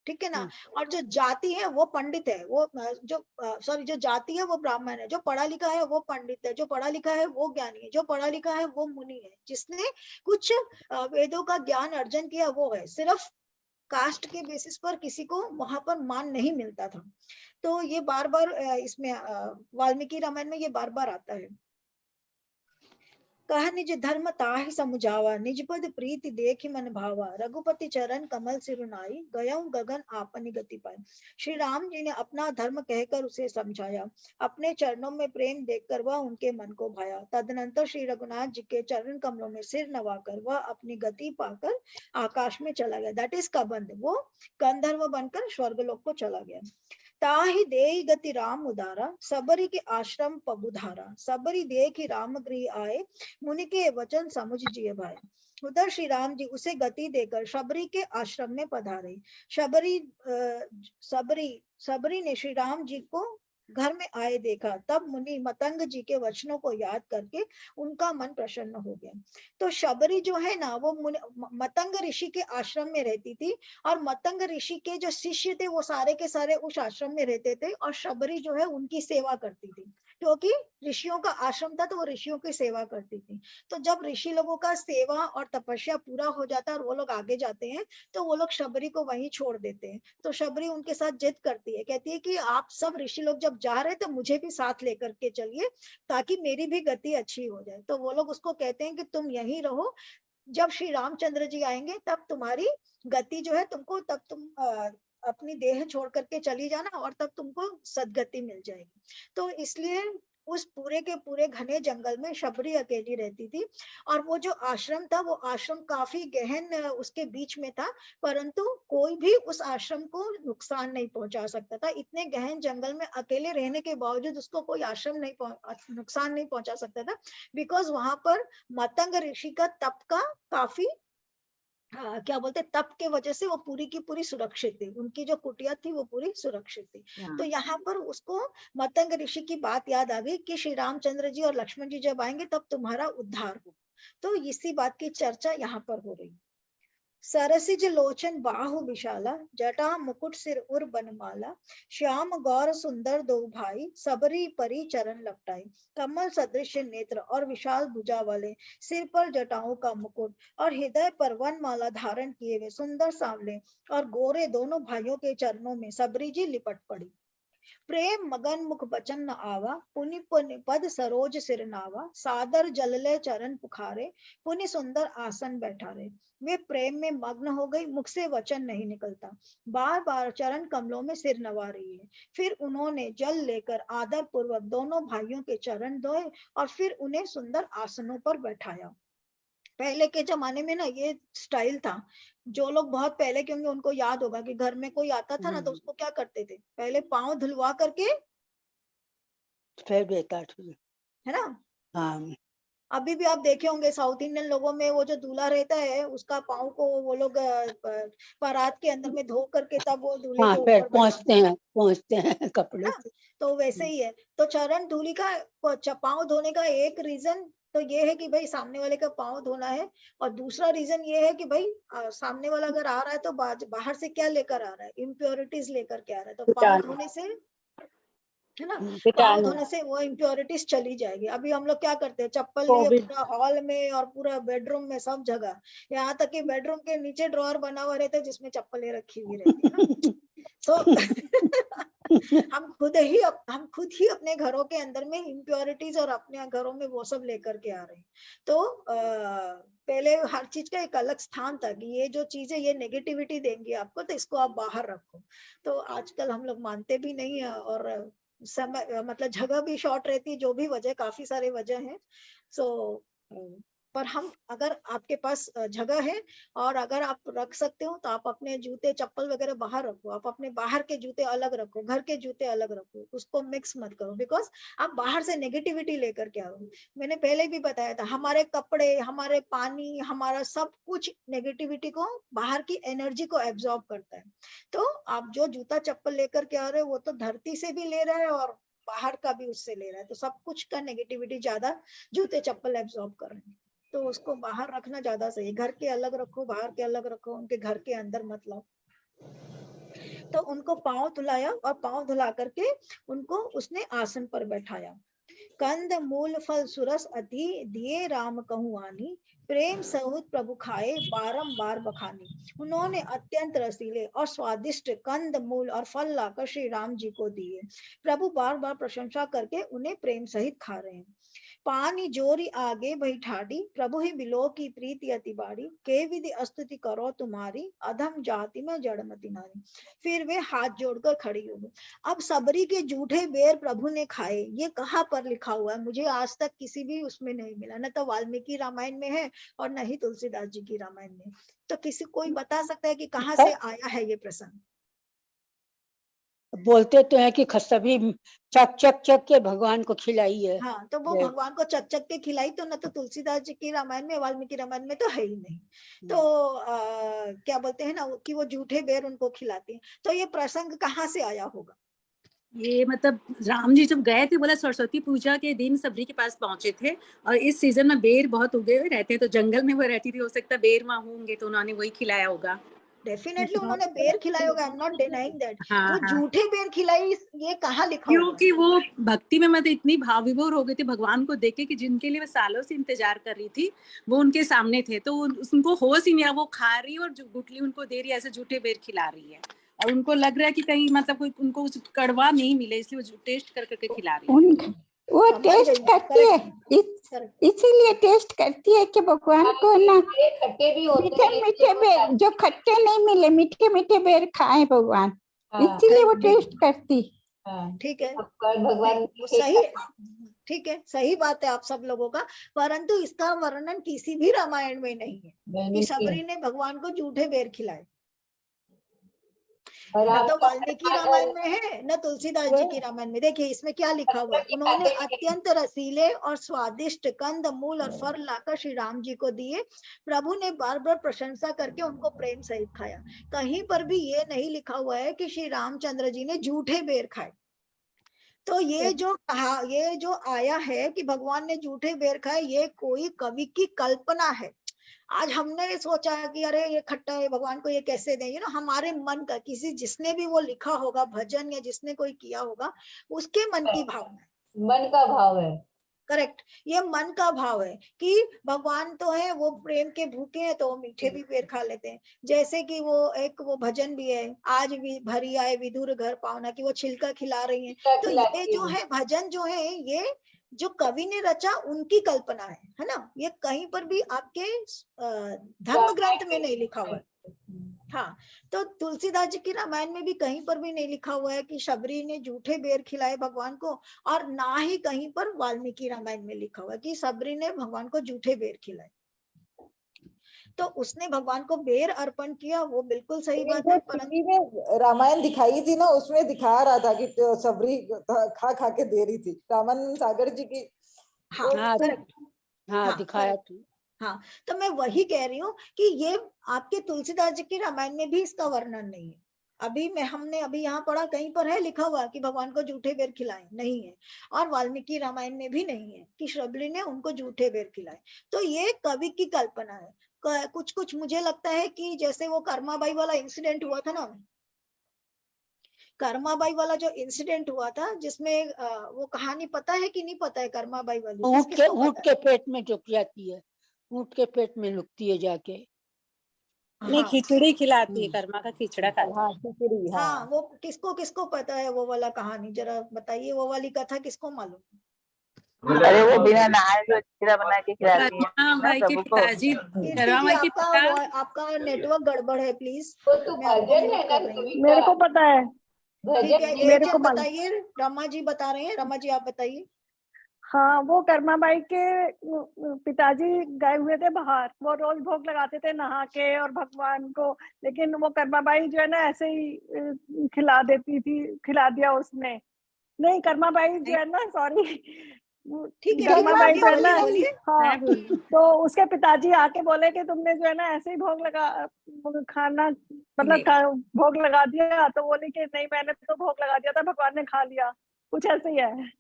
ठीक है ना। और जो जाति है वो पंडित है, वो जो जाति है वो ब्राह्मण है, जो पढ़ा लिखा है वो पंडित है, जो पढ़ा लिखा है वो ज्ञानी है, जो पढ़ा लिखा है वो मुनि है, जिसने कुछ वेदों का ज्ञान अर्जन किया वो है। सिर्फ कास्ट के बेसिस पर किसी को वहां पर मान नहीं मिलता था। तो ये बार बार इसमें वाल्मीकि रामायण में ये बार बार आता है। कहा निज धर्म ताहि समुझावा, निज पद प्रीति देखि मन भावा, रघुपति चरण कमल सिरुनाई, गयऊ गगन आपनी गति पाई। श्री राम जी ने अपना धर्म कहकर उसे समझाया, अपने चरणों में प्रेम देखकर वह उनके मन को भाया। तदनंतर श्री रघुनाथ जी के चरण कमलों में सिर नवाकर वह अपनी गति पाकर आकाश में चला गया। दैट इज कबंध, वो गंधर्व बनकर स्वर्गलोक को चला गया। ताहि देहि गति राम उदारा, सबरी के आश्रम पबुधारा, सबरी देखि राम गृह आए, मुनि के वचन समुझ जिय भाई। उधर श्री राम जी उसे गति देकर शबरी के आश्रम में पधारे। सबरी ने श्री राम जी को घर में आए देखा, तब मुनि मतंग जी के वचनों को याद करके उनका मन प्रसन्न हो गया। तो शबरी जो है ना, वो मतंग ऋषि के आश्रम में रहती थी, और मतंग ऋषि के जो शिष्य थे वो सारे के सारे उस आश्रम में रहते थे, और शबरी जो है उनकी सेवा करती थी, क्योंकि ऋषियों का आश्रम था तो वो ऋषियों की सेवा करती थी। तो जब ऋषि लोगों का सेवा और तपस्या पूरा हो जाता है और वो लोग आगे जाते हैं, तो वो लोग शबरी को वहीं छोड़ देते हैं। तो शबरी उनके साथ जिद करती है, कहती है कि आप सब ऋषि लोग जब जा रहे तो मुझे भी साथ लेकर के चलिए, ताकि मेरी भी गति अच्छी हो जाए। तो वो लोग उसको कहते हैं कि तुम यहीं रहो, जब श्री रामचंद्र जी आएंगे तब तुम्हारी गति जो है तुमको, तब तुम अपनी देह छोड़ करके चली जाना, और तब तुमको सदगति मिल जाएगी। तो इसलिए उस पूरे के पूरे घने जंगल में शबरी अकेली रहती थी, और वो जो आश्रम था वो आश्रम काफी गहन उसके बीच में था, परंतु कोई भी उस आश्रम को नुकसान नहीं पहुंचा सकता था। इतने गहन जंगल में अकेले रहने के बावजूद उसको कोई आश्रम नहीं नुकसान नहीं पहुंचा सकता था, बिकॉज वहां पर मतंग ऋषि का तप का काफी क्या बोलते तप के वजह से वो पूरी की पूरी सुरक्षित थी, उनकी जो कुटिया थी वो पूरी सुरक्षित थी। तो यहाँ पर उसको मतंग ऋषि की बात याद आ गई कि श्री रामचंद्र जी और लक्ष्मण जी जब आएंगे तब तुम्हारा उद्धार हो। तो इसी बात की चर्चा यहाँ पर हो रही। सरसिज लोचन बाहु विशाला, जटा मुकुट सिर उर बनमाला, श्याम गौर सुंदर दो भाई, सबरी परी चरण लपटाई। कमल सदृश नेत्र और विशाल भुजा वाले, सिर पर जटाओं का मुकुट और हृदय पर वनमाला धारण किए हुए सुंदर सांवले और गोरे दोनों भाइयों के चरणों में सबरी जी लिपट पड़ी। प्रेम मगन मुख बचन न आवा, पुनि पुनि पद सरोज सिर नावा, सादर जलले चरण पुखारे, पुनि सुंदर आसन बैठारे। वे प्रेम में मग्न हो गई, मुख से वचन नहीं निकलता, बार बार चरण कमलों में सिर नवा रही है। फिर उन्होंने जल लेकर आदर पूर्वक दोनों भाइयों के चरण धोए और फिर उन्हें सुंदर आसनों पर बैठाया। पहले के जमाने में ना ये स्टाइल था, जो लोग बहुत पहले के होंगे उनको याद होगा कि घर में कोई आता था ना तो उसको क्या करते थे, पहले पाँव धुलवा करके फिर बेटा है ना। हाँ, अभी भी आप देखे होंगे साउथ इंडियन लोगों में वो जो दूल्हा रहता है उसका पाँव को वो लोग बारात के अंदर में धो करके तब वो दूल्हे हाँ, के फिर ऊपर पहुंचते हैं कपड़े ना। तो वैसे ही है। तो चरण धूलि का पाँव धोने का एक रीजन तो ये है कि भाई सामने वाले का पाँव धोना है, और दूसरा रीजन ये है कि भाई सामने वाला अगर आ रहा है तो बाहर से क्या लेकर आ रहा है, इम्प्योरिटीज लेकर के आ रहा है। तो पाँव धोने से है ना, पाँव धोने से वो इम्प्योरिटीज चली जाएगी। अभी हम लोग क्या करते हैं, चप्पल लिए पूरा हॉल में और पूरा बेडरूम में सब जगह, यहाँ तक कि बेडरूम के नीचे ड्रॉअर बना हुआ रहता है जिसमें चप्पलें रखी हुई रहती है ना। तो हम खुद ही अपने घरों के अंदर में इम्प्योरिटीज और अपने घरों में वो सब लेकर के आ रहे हैं। तो पहले हर चीज का एक अलग स्थान था कि ये जो चीजें ये नेगेटिविटी देंगी आपको तो इसको आप बाहर रखो। तो आजकल हम लोग मानते भी नहीं है, और समय मतलब जगह भी शॉर्ट रहती है, जो भी वजह, काफी सारे वजह हैं। सो पर हम अगर आपके पास जगह है और अगर आप रख सकते हो तो आप अपने जूते चप्पल वगैरह बाहर रखो, आप अपने बाहर के जूते अलग रखो, घर के जूते अलग रखो, उसको मिक्स मत करो, बिकॉज आप बाहर से नेगेटिविटी लेकर के आओ। मैंने पहले भी बताया था, हमारे कपड़े, हमारे पानी, हमारा सब कुछ नेगेटिविटी को, बाहर की एनर्जी को एब्जॉर्ब करता है। तो आप जो जूता चप्पल लेकर के आ रहे हो वो तो धरती से भी ले रहा है और बाहर का भी उससे ले रहा है, तो सब कुछ का नेगेटिविटी ज्यादा जूते चप्पल एब्जॉर्ब कर रहे हैं, तो उसको बाहर रखना ज्यादा सही है। घर के अलग रखो, बाहर के अलग रखो, उनके घर के अंदर मत लाओ। तो उनको पांव धुलाया और पांव धुला करके उनको उसने आसन पर बैठाया। कंद मूल फल सुरस अति दिए राम कहूआनी, प्रेम सहुत प्रभु खाए बारंबार बखानी। उन्होंने अत्यंत रसीले और स्वादिष्ट कंद मूल और फल लाकर श्री राम जी को दिए। प्रभु बार बार प्रशंसा करके उन्हें प्रेम सहित खा रहे हैं। पानी जोरी आगे बैठाड़ी, प्रभु ही बिलो की प्रीति अति बाड़ी, के विधि स्तुति करो तुम्हारी, अधम जाति में जड़मति नारी। फिर वे हाथ जोड़कर खड़ी हो गई। अब सबरी के जूठे बेर प्रभु ने खाए, ये कहाँ पर लिखा हुआ है? मुझे आज तक किसी भी उसमें नहीं मिला, न तो वाल्मीकि रामायण में है और न ही तुलसीदास जी की रामायण में। तो किसी कोई बता सकता है कि कहाँ से आया है ये प्रसंग? बोलते तो है कि सभी चक चक चक के भगवान को खिलाई है। हाँ, तो वो भगवान को चक चक के खिलाई तो न तो तुलसीदास जी की रामायण में, वाल्मीकि रामायण में तो है ही नहीं। तो क्या बोलते हैं ना कि वो जूठे बेर उनको खिलाते हैं, तो ये प्रसंग कहाँ से आया होगा? ये मतलब राम जी जब गए थे, बोला सरस्वती पूजा के दिन सबरी के पास पहुंचे थे और इस सीजन में बेर बहुत उगे हुए रहते हैं, तो जंगल में वो रहती थी, हो सकता है बेर माँ होंगे तो उन्होंने वही खिलाया होगा। डेफिनेटली उन्होंने बेर खिलाया होगा, I am not denying that. हाँ, वो जूठे बेर खिलाई, ये कहाँ लिखा हुआ? क्योंकि वो भक्ति में मतलब इतनी भाव विभोर हो गई थी भगवान को देख के कि जिनके लिए वो सालों से इंतजार कर रही थी वो उनके सामने थे, तो उनको होश ही नहीं आया, वो खा रही और गुटली उनको दे रही है, ऐसे जूठे बेर खिला रही है और उनको लग रहा है कि कहीं मतलब कोई उनको कुछ कड़वा नहीं मिले, इसलिए वो टेस्ट कर करके खिला रही है। वो टेस्ट करती है, इसीलिए टेस्ट करती है कि भगवान को ना खट्टे भी होते मीठे मीठे बेर, जो खट्टे नहीं मिले मीठे मीठे बेर खाए भगवान, इसीलिए वो टेस्ट करती। ठीक है, भगवान सही, ठीक है, सही बात है आप सब लोगों का, परंतु इसका वर्णन किसी भी रामायण में नहीं है कि सबरी ने भगवान को जूठे बेर खिलाए। न तो वाल्मीकि रामायण में है न तुलसीदास जी की रामायण में। देखिए इसमें क्या लिखा हुआ है, उन्होंने अत्यंत रसीले और स्वादिष्ट कंद मूल और फल लाकर श्री राम जी को दिए। प्रभु ने बार बार प्रशंसा करके उनको प्रेम सहित खाया। कहीं पर भी ये नहीं लिखा हुआ है कि श्री रामचंद्र जी ने जूठे बेर खाए। तो ये जो कहा, ये जो आया है कि भगवान ने जूठे बेर खाए, ये कोई कवि की कल्पना है। आज हमने सोचा है कि अरे ये खट्टा है, भगवान को ये कैसे दें, यू नो, हमारे मन का, किसी जिसने भी वो लिखा होगा भजन या जिसने कोई किया होगा उसके मन की भावना, मन का भाव है। करेक्ट, ये मन का भाव है कि भगवान तो है, वो प्रेम के भूखे हैं तो वो मीठे भी बेर खा लेते हैं। जैसे कि वो एक वो भजन भी है, आज भी भरी आए विदुर घर पावना, की वो छिलका खिला रही हैं। तो ये जो है भजन जो है, ये जो कवि ने रचा उनकी कल्पना है ना। ये कहीं पर भी आपके धर्म ग्रंथ में नहीं लिखा हुआ है। हाँ, तो तुलसीदास जी की रामायण में भी कहीं पर भी नहीं लिखा हुआ है कि शबरी ने जूठे बेर खिलाए भगवान को, और ना ही कहीं पर वाल्मीकि रामायण में लिखा हुआ है कि शबरी ने भगवान को जूठे बेर खिलाए। तो उसने भगवान को बेर अर्पण किया, वो बिल्कुल सही बात है। परंतु रामायण दिखाई थी ना, उसमें दिखा रहा था कि सबरी खा खा के दे रही थी, रामानंद सागर जी की। हाँ, करेक्ट, हाँ, दिखाया थी। हाँ, तो मैं वही कह रही हूँ कि ये आपके तुलसीदास जी की रामायण में भी इसका वर्णन नहीं है। हमने अभी यहाँ पढ़ा, कहीं पर है लिखा हुआ कि भगवान को जूठे बेर खिलाए, नहीं है। और वाल्मीकि रामायण में भी नहीं है कि शबरी ने उनको जूठे बेर खिलाए। तो ये कवि की कल्पना है। कुछ कुछ मुझे लगता है कि जैसे वो कर्माबाई वाला इंसिडेंट हुआ था ना, कर्माबाई वाला जो इंसिडेंट हुआ था, जिसमें वो कहानी पता है कि नहीं पता है? कर्माबाई वाली ऊंट के पेट में झुक जाती है, ऊंट के पेट में लुकती है जाके। नहीं, खिचड़ी खिलाती है, कर्मा का खिचड़ा खाती है। हाँ, खिचड़ी। हाँ, वो किसको पता है वो वाला कहानी? जरा बताइए, वो वाली कथा किसको मालूम? अरे वो बिना नहाए जो खीरा बना के खिलाती है भाई के पिताजी, आपका नेटवर्क गड़बड़ है, प्लीज। मेरे को पता है, ठीक है, मेरे को बताइए। रमा जी बता रहे हैं, रमा जी आप बताइए। हाँ, वो कर्मा बाई के पिताजी गए हुए थे बाहर, वो रोज भोग लगाते थे नहा के और भगवान को, लेकिन वो कर्मा बाई जो है ना ऐसे ही खिला देती थी, खिला दिया उसने। नहीं, कर्मा बाई जो है ना, सॉरी, ठीक है, कर्मा बाई जो है ना, बोलिए। हाँ, तो उसके पिताजी आके बोले कि तुमने जो है ना ऐसे ही भोग लगा खाना, मतलब भोग लगा दिया। तो बोली कि नहीं, मैंने तो भोग लगा दिया था, भगवान ने खा लिया। कुछ ऐसे ही है।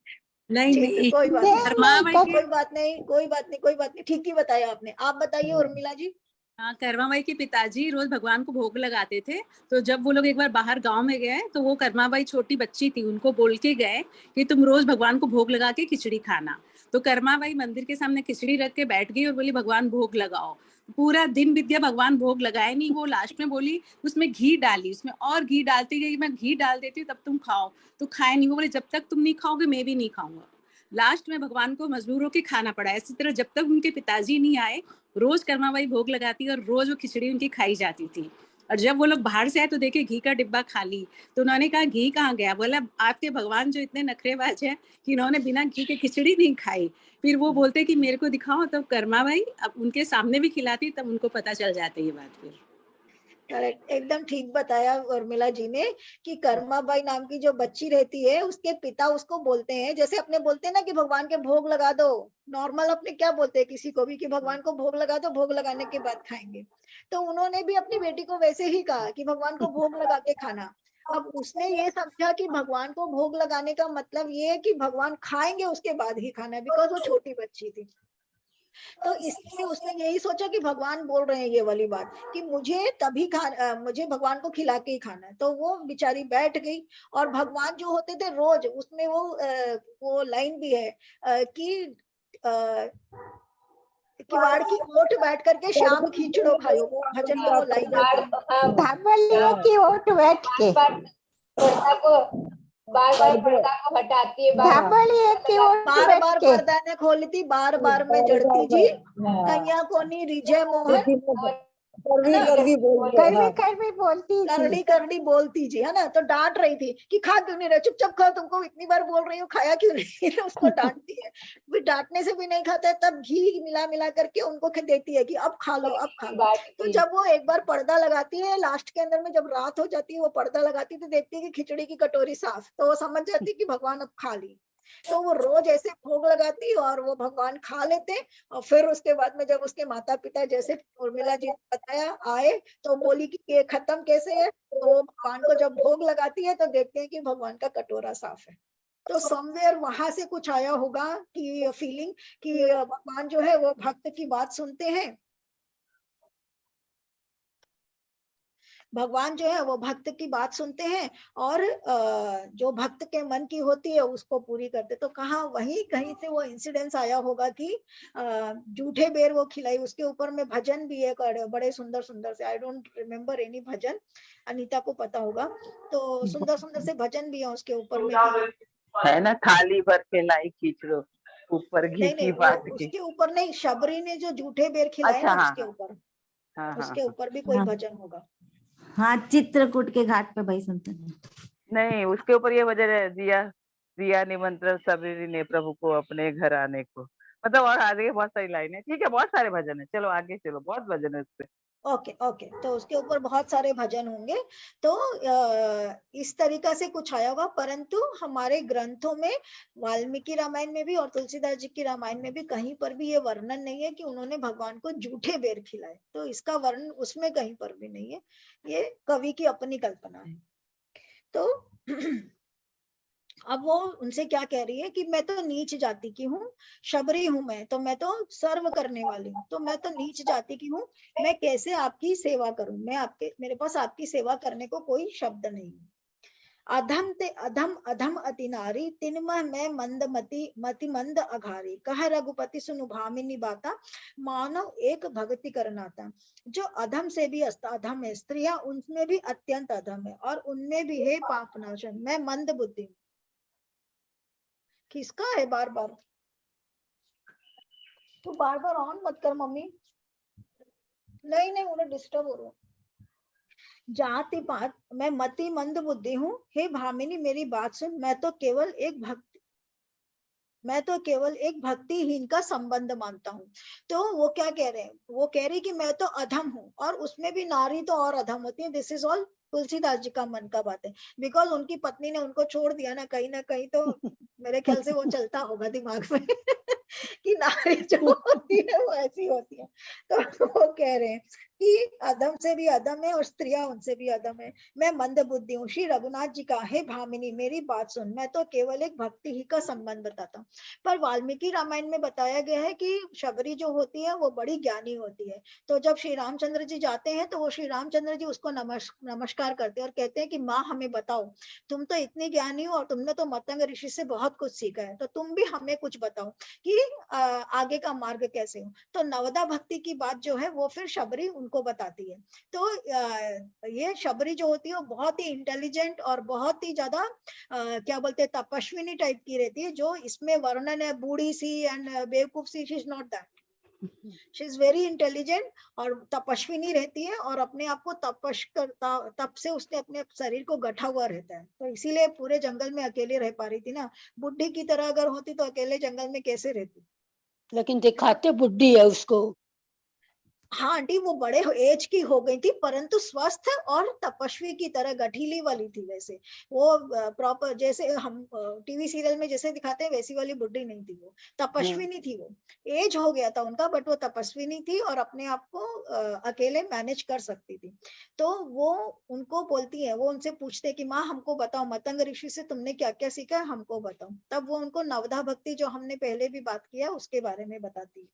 नहीं, कोई बात नहीं, कर्मा बाई कोई बात नहीं, कोई बात नहीं, कोई बात नहीं, ठीक ही बताया आपने। आप बताइए उर्मिला जी। हाँ, कर्मा बाई के पिताजी रोज भगवान को भोग लगाते थे। तो जब वो लोग एक बार बाहर गांव में गए, तो वो कर्मा बाई छोटी बच्ची थी, उनको बोल के गए कि तुम रोज भगवान को भोग लगा के खिचड़ी खाना। तो कर्मा बाई मंदिर के सामने खिचड़ी रख के बैठ गई और बोली भगवान भोग लगाओ। पूरा दिन बीत गया, भगवान भोग लगाए नहीं। वो लास्ट में बोली उसमें घी डाली, उसमें और घी डालती गई, मैं घी डाल देती हूँ तब तुम खाओ। तो खाए नहीं। वो बोले जब तक तुम नहीं खाओगे मैं भी नहीं खाऊंगा। लास्ट में भगवान को मजबूर होकर खाना पड़ा। इसी तरह जब तक उनके पिताजी नहीं आए, रोज कर्मा बाई भोग लगाती और रोज वो खिचड़ी उनकी खाई जाती थी। और जब वो लोग बाहर से आए तो देखे घी का डिब्बा खाली। तो उन्होंने कहा घी कहाँ गया? बोला आपके भगवान जो इतने नखरेबाज हैं कि इन्होंने बिना घी के खिचड़ी नहीं खाई। फिर वो बोलते कि मेरे को दिखाओ, तब कर्मा बाई अब उनके सामने भी खिलाती, तब उनको पता चल जाती ये बात। फिर करेक्ट, एकदम ठीक बताया उर्मिला जी ने कि कर्मा बाई नाम की जो बच्ची रहती है, उसके पिता उसको बोलते हैं, जैसे अपने बोलते हैं ना कि भगवान के भोग लगा दो। नॉर्मल अपने क्या बोलते हैं किसी को भी कि भगवान को भोग लगा दो, भोग लगाने के बाद खाएंगे। तो उन्होंने भी अपनी बेटी को वैसे ही कहा कि भगवान को भोग लगा के खाना। अब उसने ये समझा कि भगवान को भोग लगाने का मतलब ये है कि भगवान खाएंगे उसके बाद ही खाना, बिकॉज वो छोटी बच्ची थी। तो इसलिए उसने यही सोचा कि भगवान बोल रहे हैं ये वाली बात कि मुझे तभी मुझे भगवान को खिला के ही खाना है। तो वो बेचारी बैठ गई। और भगवान जो होते थे रोज उसमें वो लाइन भी है कि किवाड़ की ओट बैठ करके शाम खींचड़ो खायो, वो भजन में वो लाइन की ओट बैठ के बार बार पर्दा को हटाती है, बार बार पर्दा ने खोलती, बार बार में जड़ती जी, कन्या कोनी रिझे मोहन, करवी बोलती जी, है ना। तो डांट रही थी कि खा क्यों नहीं रहे, चुपचाप खाओ, तुमको इतनी बार बोल रही हूँ, खाया क्यों नहीं। उसको डांटती है। फिर डांटने से भी नहीं खाता है, तब घी मिला मिला करके उनको देती है कि अब खा लो, अब खा लो। तो जब वो एक बार पर्दा लगाती है लास्ट के अंदर में, जब रात हो जाती है, वो पर्दा लगाती है तो देखती है कि खिचड़ी की कटोरी साफ, तो वो समझ जाती है कि भगवान अब खा ली। तो वो रोज ऐसे भोग लगाती और वो भगवान खा लेते। और फिर उसके बाद में जब उसके माता पिता, जैसे उर्मिला जी ने बताया, आए तो बोली कि ये खत्म कैसे है। तो वो भगवान को जब भोग लगाती है तो देखते हैं कि भगवान का कटोरा साफ है। तो समवेयर वहां से कुछ आया होगा कि फीलिंग कि भगवान जो है वो भक्त की बात सुनते हैं। भगवान जो है वो भक्त की बात सुनते हैं और जो भक्त के मन की होती है उसको पूरी करते। तो कहाँ वहीं कहीं से वो इंसिडेंस आया होगा कि जूठे बेर वो खिलाई। उसके ऊपर में भजन भी है बड़े सुंदर सुंदर से, आई डोंट रिमेम्बर एनी भजन, अनीता को पता होगा। तो सुंदर सुंदर से भजन भी है उसके ऊपर में है ना, थाली भर के लाई खींचड़ो ऊपर घी की बात की। उसके ऊपर नहीं, शबरी ने जो जूठे बेर खिलाए ना उसके ऊपर, उसके ऊपर भी कोई भजन होगा। हाँ, चित्रकूट के घाट पे भाई सुनते हैं। नहीं, उसके ऊपर ये भजन है, दिया निमंत्रण सबरी ने प्रभु को अपने घर आने को। मतलब और आगे बहुत सारी लाइनें, ठीक है, बहुत सारे भजन है। चलो आगे चलो, बहुत भजन है उसपे। ओके, तो उसके ऊपर बहुत सारे भजन होंगे। तो इस तरीका से कुछ आया होगा। परंतु हमारे ग्रंथों में, वाल्मीकि रामायण में भी और तुलसीदास जी की रामायण में भी कहीं पर भी ये वर्णन नहीं है कि उन्होंने भगवान को जूठे बेर खिलाए। तो इसका वर्णन उसमें कहीं पर भी नहीं है, ये कवि की अपनी कल्पना है। तो अब वो उनसे क्या कह रही है कि मैं तो नीच जाति की हूँ, शबरी हूं मैं तो सर्व करने वाली हूँ, तो मैं तो नीच जाति की हूँ, मैं कैसे आपकी सेवा करूं, मेरे पास आपकी सेवा करने को कोई शब्द नहीं है। अधम ते अधम अधम अति नारी, तिनमह मैं मंद मति मंद अघारी, कह रघुपति सुनु भामिनी बाता, मानव एक भक्ति करनाता। जो अधम से भी अधम है, स्त्रियां उनमें भी अत्यंत अधम है और उनमें भी है पापनाशन। मैं मंद बुद्धि हूँ। किसका है बार बार? तो बार बार ऑन मत कर मम्मी। नहीं, उन्हें डिस्टर्ब हो रहा। जाति पात, मैं मति मंद बुद्धि हूँ, हे भामिनी मेरी बात सुन, मैं तो केवल एक भक्त, मैं तो केवल एक भक्तिहीन का संबंध मानता हूँ। तो वो क्या कह रहे हैं, वो कह रही कि मैं तो अधम हूँ, और उसमें भी नारी तो और अधम होती है। This is all Tulsidas ji का मन का बात है, बिकॉज उनकी पत्नी ने उनको छोड़ दिया ना कहीं तो मेरे ख्याल से वो चलता होगा दिमाग में कि नारी जो होती है वो ऐसी होती है। तो वो कह रहे हैं कि अधम से भी अधम है और स्त्रियां उनसे भी अधम है। मैं मंद बुद्धि हूँ। श्री रघुनाथ जी का हे भामिनी मेरी बात सुन, मैं तो केवल एक भक्ति ही का संबंध बताता हूँ। पर वाल्मीकि रामायण में बताया गया है कि शबरी जो होती है वो बड़ी ज्ञानी होती है। तो जब श्री रामचंद्र जी जाते हैं तो वो श्री रामचंद्र जी उसको नमस्कार करते हैं और कहते हैं कि माँ हमें बताओ, तुम तो इतनी ज्ञानी हो और तुमने तो मतंग ऋषि से बहुत कुछ सीखा है, तो तुम भी हमें कुछ बताओ कि आगे का मार्ग कैसे हो। तो नवदा भक्ति की बात जो है वो फिर शबरी उनको बताती है। तो ये शबरी जो होती है वो बहुत ही इंटेलिजेंट और बहुत ही ज्यादा क्या बोलते हैं तपस्विनी टाइप की रहती है। जो इसमें वर्णन है बूढ़ी सी एंड बेवकूफ सी, she is not that, she is very intelligent और तपस्विनी रहती है, और अपने आप को तप से उसने अपने शरीर को गठा हुआ रहता है। तो इसीलिए पूरे जंगल में अकेले रह पा रही थी ना। बुढ़ी की तरह अगर होती तो अकेले जंगल में कैसे रहती। लेकिन दिखाते बुढ़ी है उसको। हाँ आंटी, वो बड़े एज की हो गई थी परंतु स्वस्थ और तपस्वी की तरह गठीली वाली थी। वैसे वो प्रॉपर जैसे हम टीवी सीरियल में जैसे दिखाते हैं वैसी वाली बुढ़ी नहीं थी, वो तपस्वी नहीं थी। वो एज हो गया था उनका बट वो तपस्वी नहीं थी और अपने आप को अकेले मैनेज कर सकती थी। तो वो उनको बोलती है, वो उनसे पूछते कि माँ हमको बताओ मतंग ऋषि से तुमने क्या क्या सीखा है, हमको बताओ। तब वो उनको नवधा भक्ति जो हमने पहले भी बात किया उसके बारे में बताती है।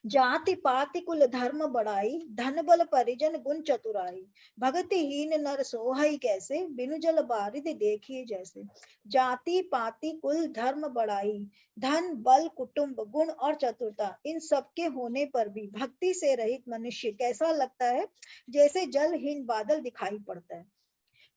जाति पाति कुल धर्म बढ़ाई, धन बल परिजन गुण चतुराई, भगतिहीन नर सोहई कैसे, बिनु जल बारिद देखिए जैसे। जाति पाति कुल धर्म बढ़ाई, धन बल कुटुंब गुण और चतुरता, इन सब के होने पर भी भक्ति से रहित मनुष्य कैसा लगता है, जैसे जलहीन बादल दिखाई पड़ता है।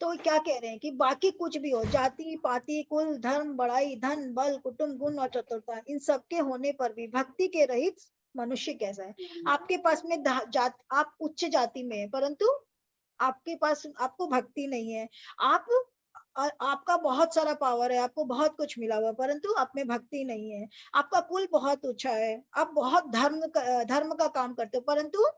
तो क्या कह रहे हैं कि बाकी कुछ भी हो, जाति पाति कुल धर्म बढ़ाई धन बल कुटुंब गुण और चतुरता, इन सब के होने पर भी भक्ति के रहित मनुष्य कैसा है। आपके पास में आप उच्च जाति में है परंतु आपके पास आपको भक्ति नहीं है। आपका बहुत सारा पावर है, आपको बहुत कुछ मिला हुआ परंतु आप में भक्ति नहीं है। आपका कुल बहुत ऊंचा है, आप बहुत धर्म का काम करते हो परंतु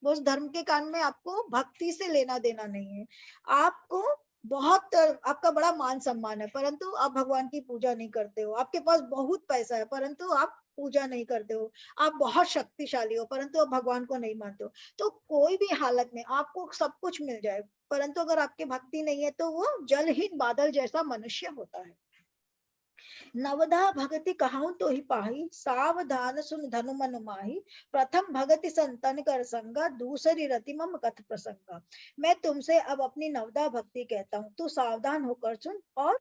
उस धर्म के काम में आपको भक्ति से लेना देना नहीं है। आपको बहुत आपका बड़ा मान सम्मान है परंतु आप भगवान की पूजा नहीं करते हो। आपके पास बहुत पैसा है परंतु आप पूजा नहीं करते हो। आप बहुत शक्तिशाली हो परंतु आप भगवान को नहीं मानते हो। तो कोई भी हालत में आपको सब कुछ मिल जाए परंतु अगर आपकी भक्ति नहीं है तो वो जलहीन बादल जैसा मनुष्य होता है। नवधा भगति कहाऊं तो ही पाही, सावधान सुन धनु मन माही, प्रथम भगति संतन कर संगा, दूसरी रति मम कथ प्रसंगा। मैं तुमसे अब अपनी नवधा भक्ति कहता हूँ, तू सावधान होकर सुन और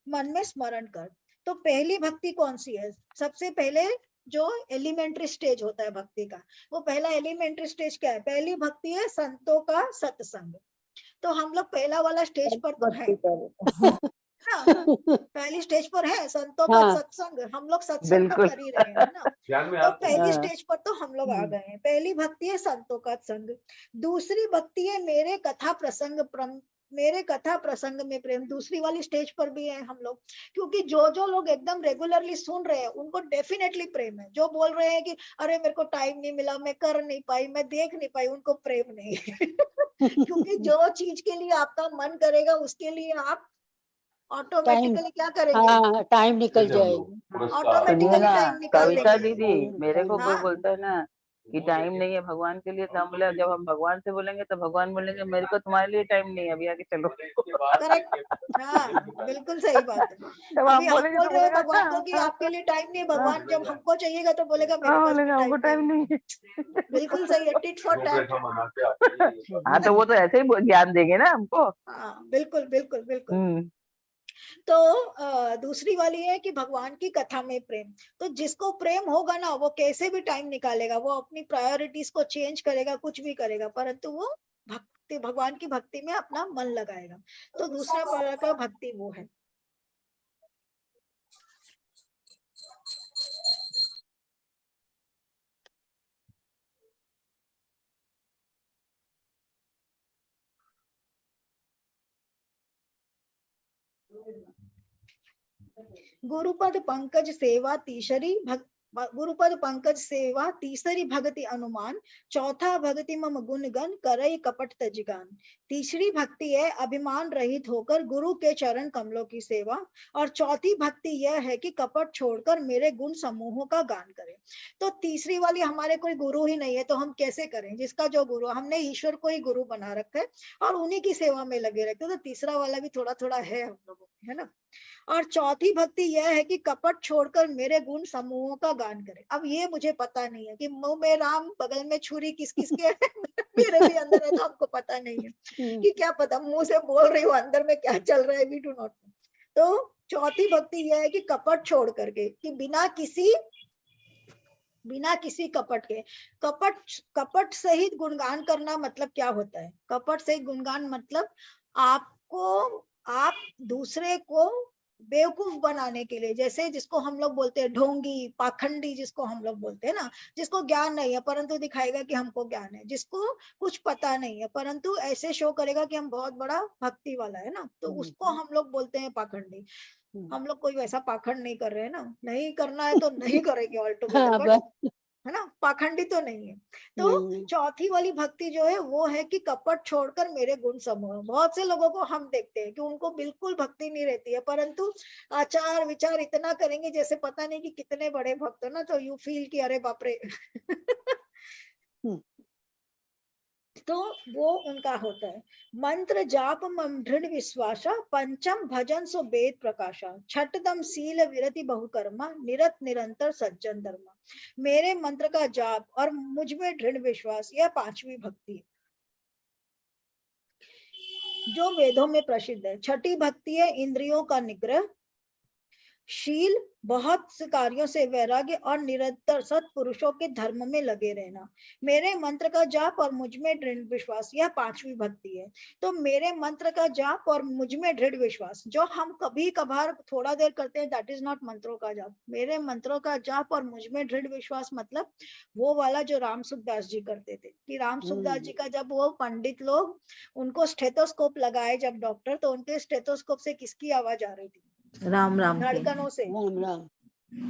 मन में स्मरण कर। तो पहली भक्ति कौन सी है? सबसे पहले जो एलिमेंट्री स्टेज होता है भक्ति का, वो पहला एलिमेंट्री स्टेज क्या है? पहली भक्ति है संतों का सत्संग। तो हम लोग पहला वाला स्टेज पर तो है हाँ, पहली स्टेज पर है संतों का सत्संग। हम लोग सत्संग तो कर ही रहे हैं ना। तो पहली स्टेज पर तो हम लोग आ गए हैं। पहली भक्ति है संतों का संग। दूसरी भक्ति है मेरे कथा प्रसंग में प्रेम। दूसरी वाली स्टेज पर भी है हम लोग, क्योंकि जो लोग एकदम रेगुलरली सुन रहे हैं उनको डेफिनेटली प्रेम है। जो बोल रहे हैं कि अरे मेरे को टाइम नहीं मिला, मैं कर नहीं पाई, मैं देख नहीं पाई, उनको प्रेम नहीं क्योंकि जो चीज के लिए आपका मन करेगा उसके लिए आप ऑटोमेटिकली क्या करेंगे? हाँ, टाइम निकल जाएगा। ऑटोमेटिकली टाइम निकाल कविता देंगे। दीदी, मेरे को कोई बोलता है ना कि टाइम नहीं है भगवान के लिए, तो हम बोले जब हम भगवान से बोलेंगे तो भगवान बोलेंगे मेरे को तुम्हारे लिए टाइम नहीं है, अभी आगे चलो। करेक्ट, हाँ बिल्कुल सही बात है। जब अभी हम हम बोलेंगे बोल तो रहे हो बोलेगा भगवान को कि आपके लिए टाइम नहीं है, भगवान जब हमको चाहिएगा तो बोलेगा मेरे पास भी हमको टाइम नहीं है। बिल्कुल सही है, टिट फॉर टैट। हाँ तो वो तो ऐसे ही ज्ञान देंगे ना हमको। हाँ बिल्कुल बिल्कुल बिल्कुल। तो दूसरी वाली है कि भगवान की कथा में प्रेम। तो जिसको प्रेम होगा ना वो कैसे भी टाइम निकालेगा, वो अपनी प्रायोरिटीज को चेंज करेगा, कुछ भी करेगा परंतु वो भगवान की भक्ति में अपना मन लगाएगा। तो दूसरा प्रकार का भक्ति वो है। गुरुपद पंकज सेवा तीसरी गुरुपद पंकज सेवा तीसरी भक्ति अनुमान, चौथा भक्ति मम गुण गण करई कपट तजिगान। तीसरी भक्ति है अभिमान रहित होकर गुरु के चरण कमलों की सेवा, और चौथी भक्ति यह है कि कपट छोड़कर मेरे गुण समूहों का गान करें। तो तीसरी वाली हमारे कोई गुरु ही नहीं है तो हम कैसे करें? जिसका जो गुरु, हमने ईश्वर को ही गुरु बना रखा है और उन्हीं की सेवा में लगे रहते हैं। तो तीसरा वाला भी थोड़ा थोड़ा है हम लोगों में, है ना। और चौथी भक्ति यह है कि कपट छोड़कर मेरे गुण समूहों का गान करें। अब ये मुझे पता नहीं है कि मुंह में राम बगल में छुरी किस किस के है मेरे भी अंदर है, तो हमको पता नहीं है कि क्या पता मुंह से बोल रही हूँ अंदर में क्या चल रहा है, वी डू नॉट नो। तो चौथी भक्ति यह है कि कपट छोड़ करके, कि बिना किसी कपट के, कपट सहित गुणगान करना मतलब क्या होता है? कपट सहित गुणगान मतलब आप दूसरे को बेवकूफ बनाने के लिए, जैसे जिसको हम लोग बोलते हैं ढोंगी, पाखंडी जिसको हम लोग बोलते हैं ना, जिसको ज्ञान नहीं है परंतु दिखाएगा कि हमको ज्ञान है, जिसको कुछ पता नहीं है परंतु ऐसे शो करेगा कि हम बहुत बड़ा भक्ति वाला है ना, तो उसको हम लोग बोलते हैं पाखंडी। हम लोग कोई वैसा पाखंड नहीं कर रहे हैं ना, नहीं करना है तो नहीं करेंगे ऑल टुगेदर, है ना, पाखंडी तो नहीं है। तो चौथी वाली भक्ति जो है वो है कि कपट छोड़कर मेरे गुण समूह। बहुत से लोगों को हम देखते हैं कि उनको बिल्कुल भक्ति नहीं रहती है परंतु आचार विचार इतना करेंगे जैसे पता नहीं कि कितने बड़े भक्त हो ना, तो यू फील कि अरे बाप रे तो वो उनका होता है। मंत्र जाप मम दृढ़ विश्वासा, पंचम भजन सो वेद प्रकाशा, छठदम शील विरति बहुकर्मा, निरत निरंतर सज्जन धर्मा। मेरे मंत्र का जाप और मुझ में दृढ़ विश्वास, यह पांचवी भक्ति है जो वेदों में प्रसिद्ध है। छठी भक्ति है इंद्रियों का निग्रह, शील, बहुत से कार्यों से वैराग्य और निरंतर सत्पुरुषों के धर्म में लगे रहना। मेरे मंत्र का जाप और मुझ में दृढ़ विश्वास, यह पांचवी भक्ति है। तो मेरे मंत्र का जाप और मुझ में दृढ़ विश्वास जो हम कभी कभार थोड़ा देर करते हैं, दैट इज नॉट मंत्रों का जाप। मेरे मंत्रों का जाप और मुझ में दृढ़ विश्वास मतलब वो वाला जो राम सुखदास जी करते थे, कि राम सुखदास जी का जब वो पंडित लोग उनको स्टेथोस्कोप लगाए जब डॉक्टर, तो उनके स्टेथोस्कोप से किसकी आवाज आ रही थी? राम राम धड़कनों से। राम राम।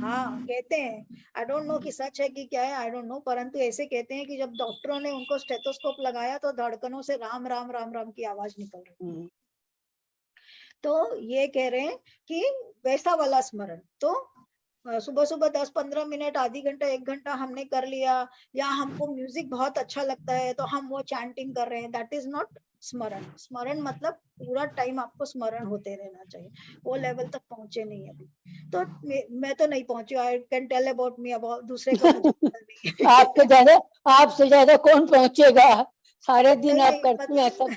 हाँ कहते हैं, आई डोंट नो कि सच है कि क्या है, आई डोंट नो, परंतु ऐसे कहते हैं कि जब डॉक्टरों ने उनको स्टेथोस्कोप लगाया तो धड़कनों से राम राम राम राम की आवाज निकल रही। तो ये कह रहे हैं कि वैसा वाला स्मरण। तो सुबह सुबह 10-15 मिनट, आधी घंटा, 1 घंटा हमने कर लिया, या हमको म्यूजिक बहुत अच्छा लगता है तो हम वो चैंटिंग कर रहे हैं, दैट इज नॉट स्मरण। स्मरण मतलब पूरा टाइम आपको स्मरण होते रहना चाहिए। वो लेवल तक पहुंचे नहीं अभी। तो मैं तो नहीं पहुंची, I can tell about me, about दूसरे का मुझे पता नहीं। आपसे ज्यादा कौन पहुंचेगा? सारे दिन आप करती हैं सब।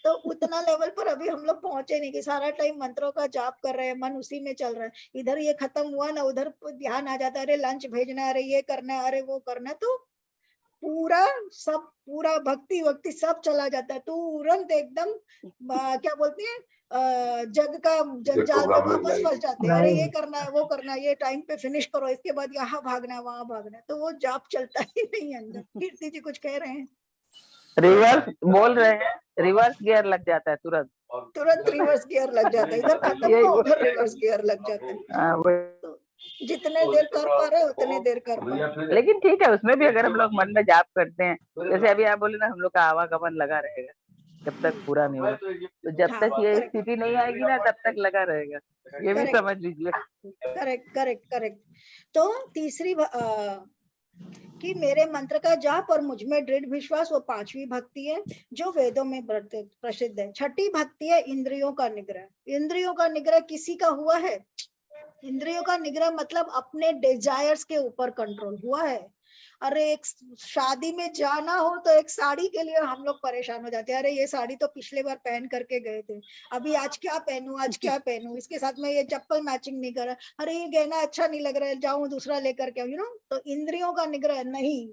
तो उतना लेवल पर अभी हम लोग पहुंचे नहीं कि सारा टाइम मंत्रों का जाप कर रहे हैं, मन उसी में चल रहा है, इधर ये खत्म हुआ ना उधर ध्यान आ जाता है, अरे लंच भेजना है, अरे ये करना है, अरे वो करना है, तो पूरा भक्ति सब चला जाता है तुरंत एकदम। क्या बोलते हैं, जग का जंजाल में वापस फंस जाते हैं, अरे ये करना है, वो करना है, ये टाइम पे फिनिश करो, इसके बाद यहाँ भागना है, वहां भागना है, तो वो जाप चलता ही नहीं अंदर। कीर्ति जी कुछ कह रहे हैं? रिवर्स बोल रहे हैं, रिवर्स गियर लग जाता है तुरंत रिवर्स गियर लग जाता है, इधर खत्म हो उधर रिवर्स गियर लग जाता है। तो जितने देर कर पा रहे उतने देर कर पा रहे। लेकिन ठीक है, उसमें भी अगर हम लोग मन में जाप करते हैं, जैसे अभी आप बोले ना, हम लोग का आवागमन लगा रहेगा जब तक पूरा नहीं हो, तो जब तक ये स्थिति नहीं आएगी ना तब तक लगा रहेगा, ये भी समझ लीजिए। करेक्ट। तो तीसरी कि मेरे मंत्र का जाप और मुझ में दृढ़ विश्वास, वो पांचवी भक्ति है जो वेदों में प्रसिद्ध है। छठी भक्ति है इंद्रियों का निग्रह। इंद्रियों का निग्रह किसी का हुआ है? इंद्रियों का निग्रह मतलब अपने डिजायर्स के ऊपर कंट्रोल हुआ है। अरे एक शादी में जाना हो तो एक साड़ी के लिए हम लोग परेशान हो जाते हैं, अरे ये साड़ी तो पिछले बार पहन करके गए थे, अभी आज क्या पहनूं, इसके साथ में ये चप्पल मैचिंग नहीं कर रहा, अरे ये गहना अच्छा नहीं लग रहा है, जाऊं दूसरा लेकर के, यू नो। तो इंद्रियों का निग्रह नहीं,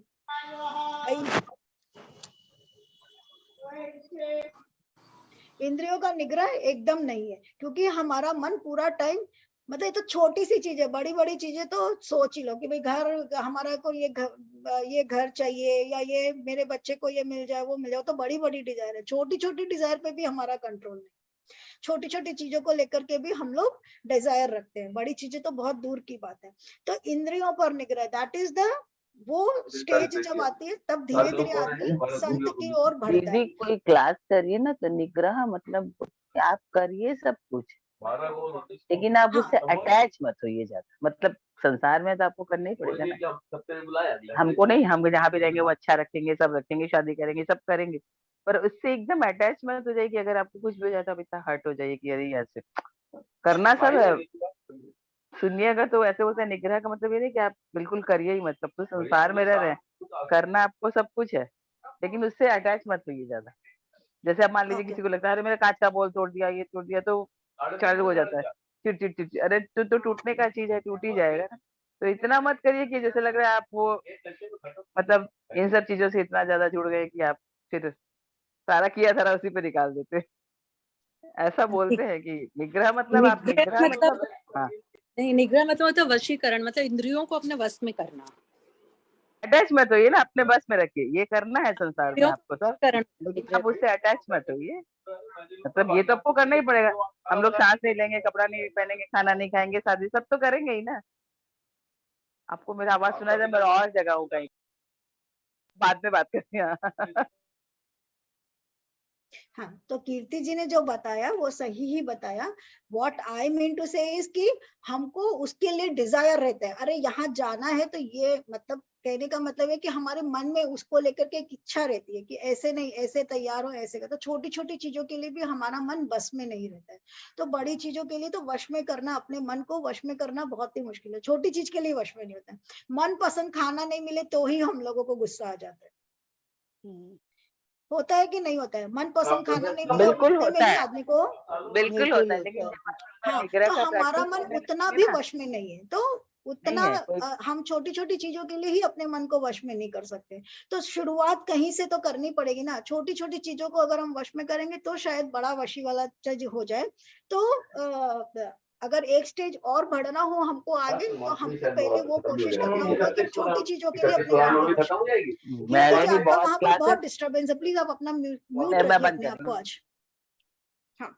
इंद्रियों का निग्रह एकदम नहीं है, क्योंकि हमारा मन पूरा टाइम, मतलब ये तो छोटी सी चीज है, बड़ी बड़ी चीजें तो सोच ही लो कि भाई घर हमारा को ये घर चाहिए, या ये मेरे बच्चे को ये मिल जाए, वो मिल जाए, तो बड़ी बड़ी डिजायर है। छोटी छोटी डिजायर पे भी हमारा कंट्रोल नहीं। छोटी छोटी चीजों को लेकर के भी हम लोग डिजायर रखते हैं, बड़ी चीजें तो बहुत दूर की बात है। तो इंद्रियों पर निग्रह, दैट इज द वो स्टेज जब आती है तब धीरे धीरे आदमी संत की ओर बढ़ता है। दीदी कोई क्लास करिए ना तो निग्रह मतलब आप करिए सब कुछ, लेकिन आप उससे अटैच मत होइए ज्यादा। मतलब संसार में तो आपको करना ही पड़ेगा ना, हमको नहीं, हम जहाँ भी रहेंगे वो अच्छा रखेंगे, सब रखेंगे, शादी करेंगे, सब करेंगे, पर उससे एकदम अटैच मत हो जाए कि अगर आपको कुछ भी हो जाता है इतना हर्ट हो जाए कि अरे ऐसे करना सब है। सुनिएगा तो ऐसे बोलते हैं निग्रह का मतलब ये नहीं कि आप बिल्कुल करिए ही मत, सब तो संसार में रह रहे हैं, करना आपको सब कुछ है, लेकिन उससे अटैच मत होइए ज्यादा। जैसे आप मान लीजिए किसी को लगता है अरे मेरा कांच का बॉल तोड़ दिया, ये तोड़ दिया, तो चालू हो जाता है चिड़, अरे तो टूटने का चीज है, टूट ही जाएगा ना। तो इतना मत करिए कि जैसे लग रहा है आप वो मतलब इन सब चीजों से इतना ज्यादा जुड़ गए कि आप फिर सारा किया सारा उसी पे निकाल देते। ऐसा बोलते हैं कि निग्रह मतलब आप निग्रह मतलब हाँ नहीं, निग्रह मतलब वशीकरण, मतलब इंद्रियों को अपने वश में करना। अटैच मत होइए ना, अपने बस में रखिए, ये करना है संसार में आपको सब, लेकिन निग्रह आप उससे अटैच मत होइए। मतलब ये तो आपको करना ही पड़ेगा, हम लोग सांस नहीं लेंगे, कपड़ा नहीं पहनेंगे, खाना नहीं खाएंगे, शादी सब तो करेंगे ही ना। आपको मेरा आवाज सुना जाए, मैं और जगह हूँ कहीं, बाद में बात करते हैं। हाँ, तो कीर्ति जी ने जो बताया वो सही ही बताया। व्हाट आई मीन टू से इज कि हमको उसके लिए डिजायर रहता है, अरे यहाँ जाना है, तो ये मतलब कहने का मतलब है कि हमारे मन में उसको लेकर के एक इच्छा रहती है कि ऐसे नहीं, ऐसे तैयार हो, ऐसे का। तो छोटी छोटी चीजों के लिए भी हमारा मन बस में नहीं रहता है, तो बड़ी चीजों के लिए तो वश में करना, अपने मन को वश में करना बहुत ही मुश्किल है, छोटी चीज के लिए वश में नहीं होता है। मन पसंद खाना नहीं मिले तो ही हम लोगों को गुस्सा आ जाता है। होता है कि नहीं होता है? मन पसंद खाना नहीं मिले बिल्कुल उतने में होता ही है, आदमी को बिल्कुल होता है, लेकिन हाँ, निग्रह तो का हमारा प्रैक्टिस मन करने उतना लगेंगे भी ना, वश में नहीं है, तो उतना नहीं है कोई हम छोटी छोटी चीजों के लिए ही अपने मन को वश में नहीं कर सकते। तो शुरुआत कहीं से तो करनी पड़ेगी ना, छोटी छोटी चीजों को अगर हम वश में करेंगे तो शायद बड़ा वशी वाला चीज हो जाए। तो अगर एक स्टेज और बढ़ना हो हमको आगे, तो हमको पहले वो कोशिश करना होगा कि छोटी चीजों के लिए अपने मन को वश में। कीर्ति जी, मैंने भी आपका बहुत वहां पर बहुत क्लासेस डिस्टर्बेंस है, प्लीज आप अपना म्यूट मैं रखिए बंद अपने कर आप को आज। हाँ,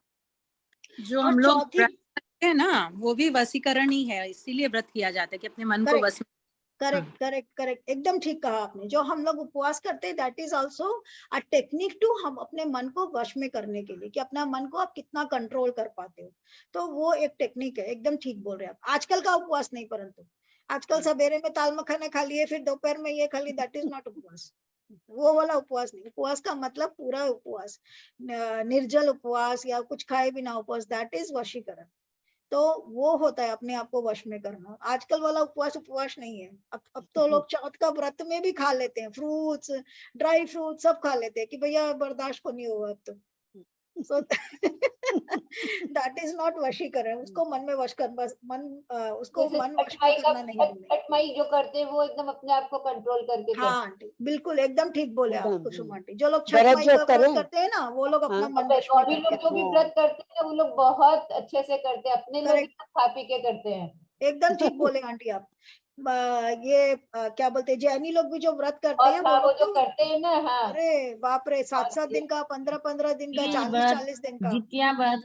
जो और हम लोग चौथी, व्रत करते हैं ना, वो भी वशीकरण ही है, इसीलिए व्रत किया जाता है कि अपने मन को वश में। करेक्ट करेक्ट करेक्ट, एकदम ठीक कहा आपने। जो हम लोग उपवास करते हैं that is also a technique to हम अपने मन को वश में करने के लिए, कि अपना मन को आप कितना कंट्रोल कर पाते हो, तो वो एक टेक्निक है। एकदम ठीक बोल रहे हैं आप। आजकल का उपवास नहीं, परंतु आजकल सवेरे में दाल मखाने खा लिए, फिर दोपहर में ये खा ली, दैट इज नॉट उपवास। वो वाला उपवास नहीं। उपवास का मतलब पूरा उपवास, निर्जल उपवास या कुछ खाए बिना उपवास, दैट इज वशीकरण। तो वो होता है अपने आप को वश में करना। आजकल वाला उपवास उपवास नहीं है। अब तो लोग चौथ का व्रत में भी खा लेते हैं, फ्रूट्स, ड्राई फ्रूट सब खा लेते हैं कि भैया बर्दाश्त को नहीं होगा अब तो। सो दैट इज नॉट वशीकरण। उसको मन में वश कर, बस उसको जैसे मन वश में करना नहीं बोले। छठ माई जो करते हैं वो एकदम अपने आप को कंट्रोल करके हाँ करते आंटी, बिल्कुल एकदम ठीक बोले आप कुसुम आंटी। जो लोग छठ व्रत माई जो का व्रत करें, करते हैं ना, वो लोग अपना हाँ, मन वश में अभी करके लोग जो भी हाँ, व्रत करते हैं वो लोग बहुत अच्छे से करते हैं, अपने लोग करेक्ट, खा पी के करते हैं। एकदम ठीक बोले आंटी आप। ये क्या बोलते हैं, जैनी लोग भी जो व्रत करते हैं और वो हाँ, वो लोग जो तो करते हैं ना, हाँ, अरे बाप रे, 7-7 और दिन का, 15-15 दिन का, तीज 40-40 व्रत, दिन का। जितिया व्रत,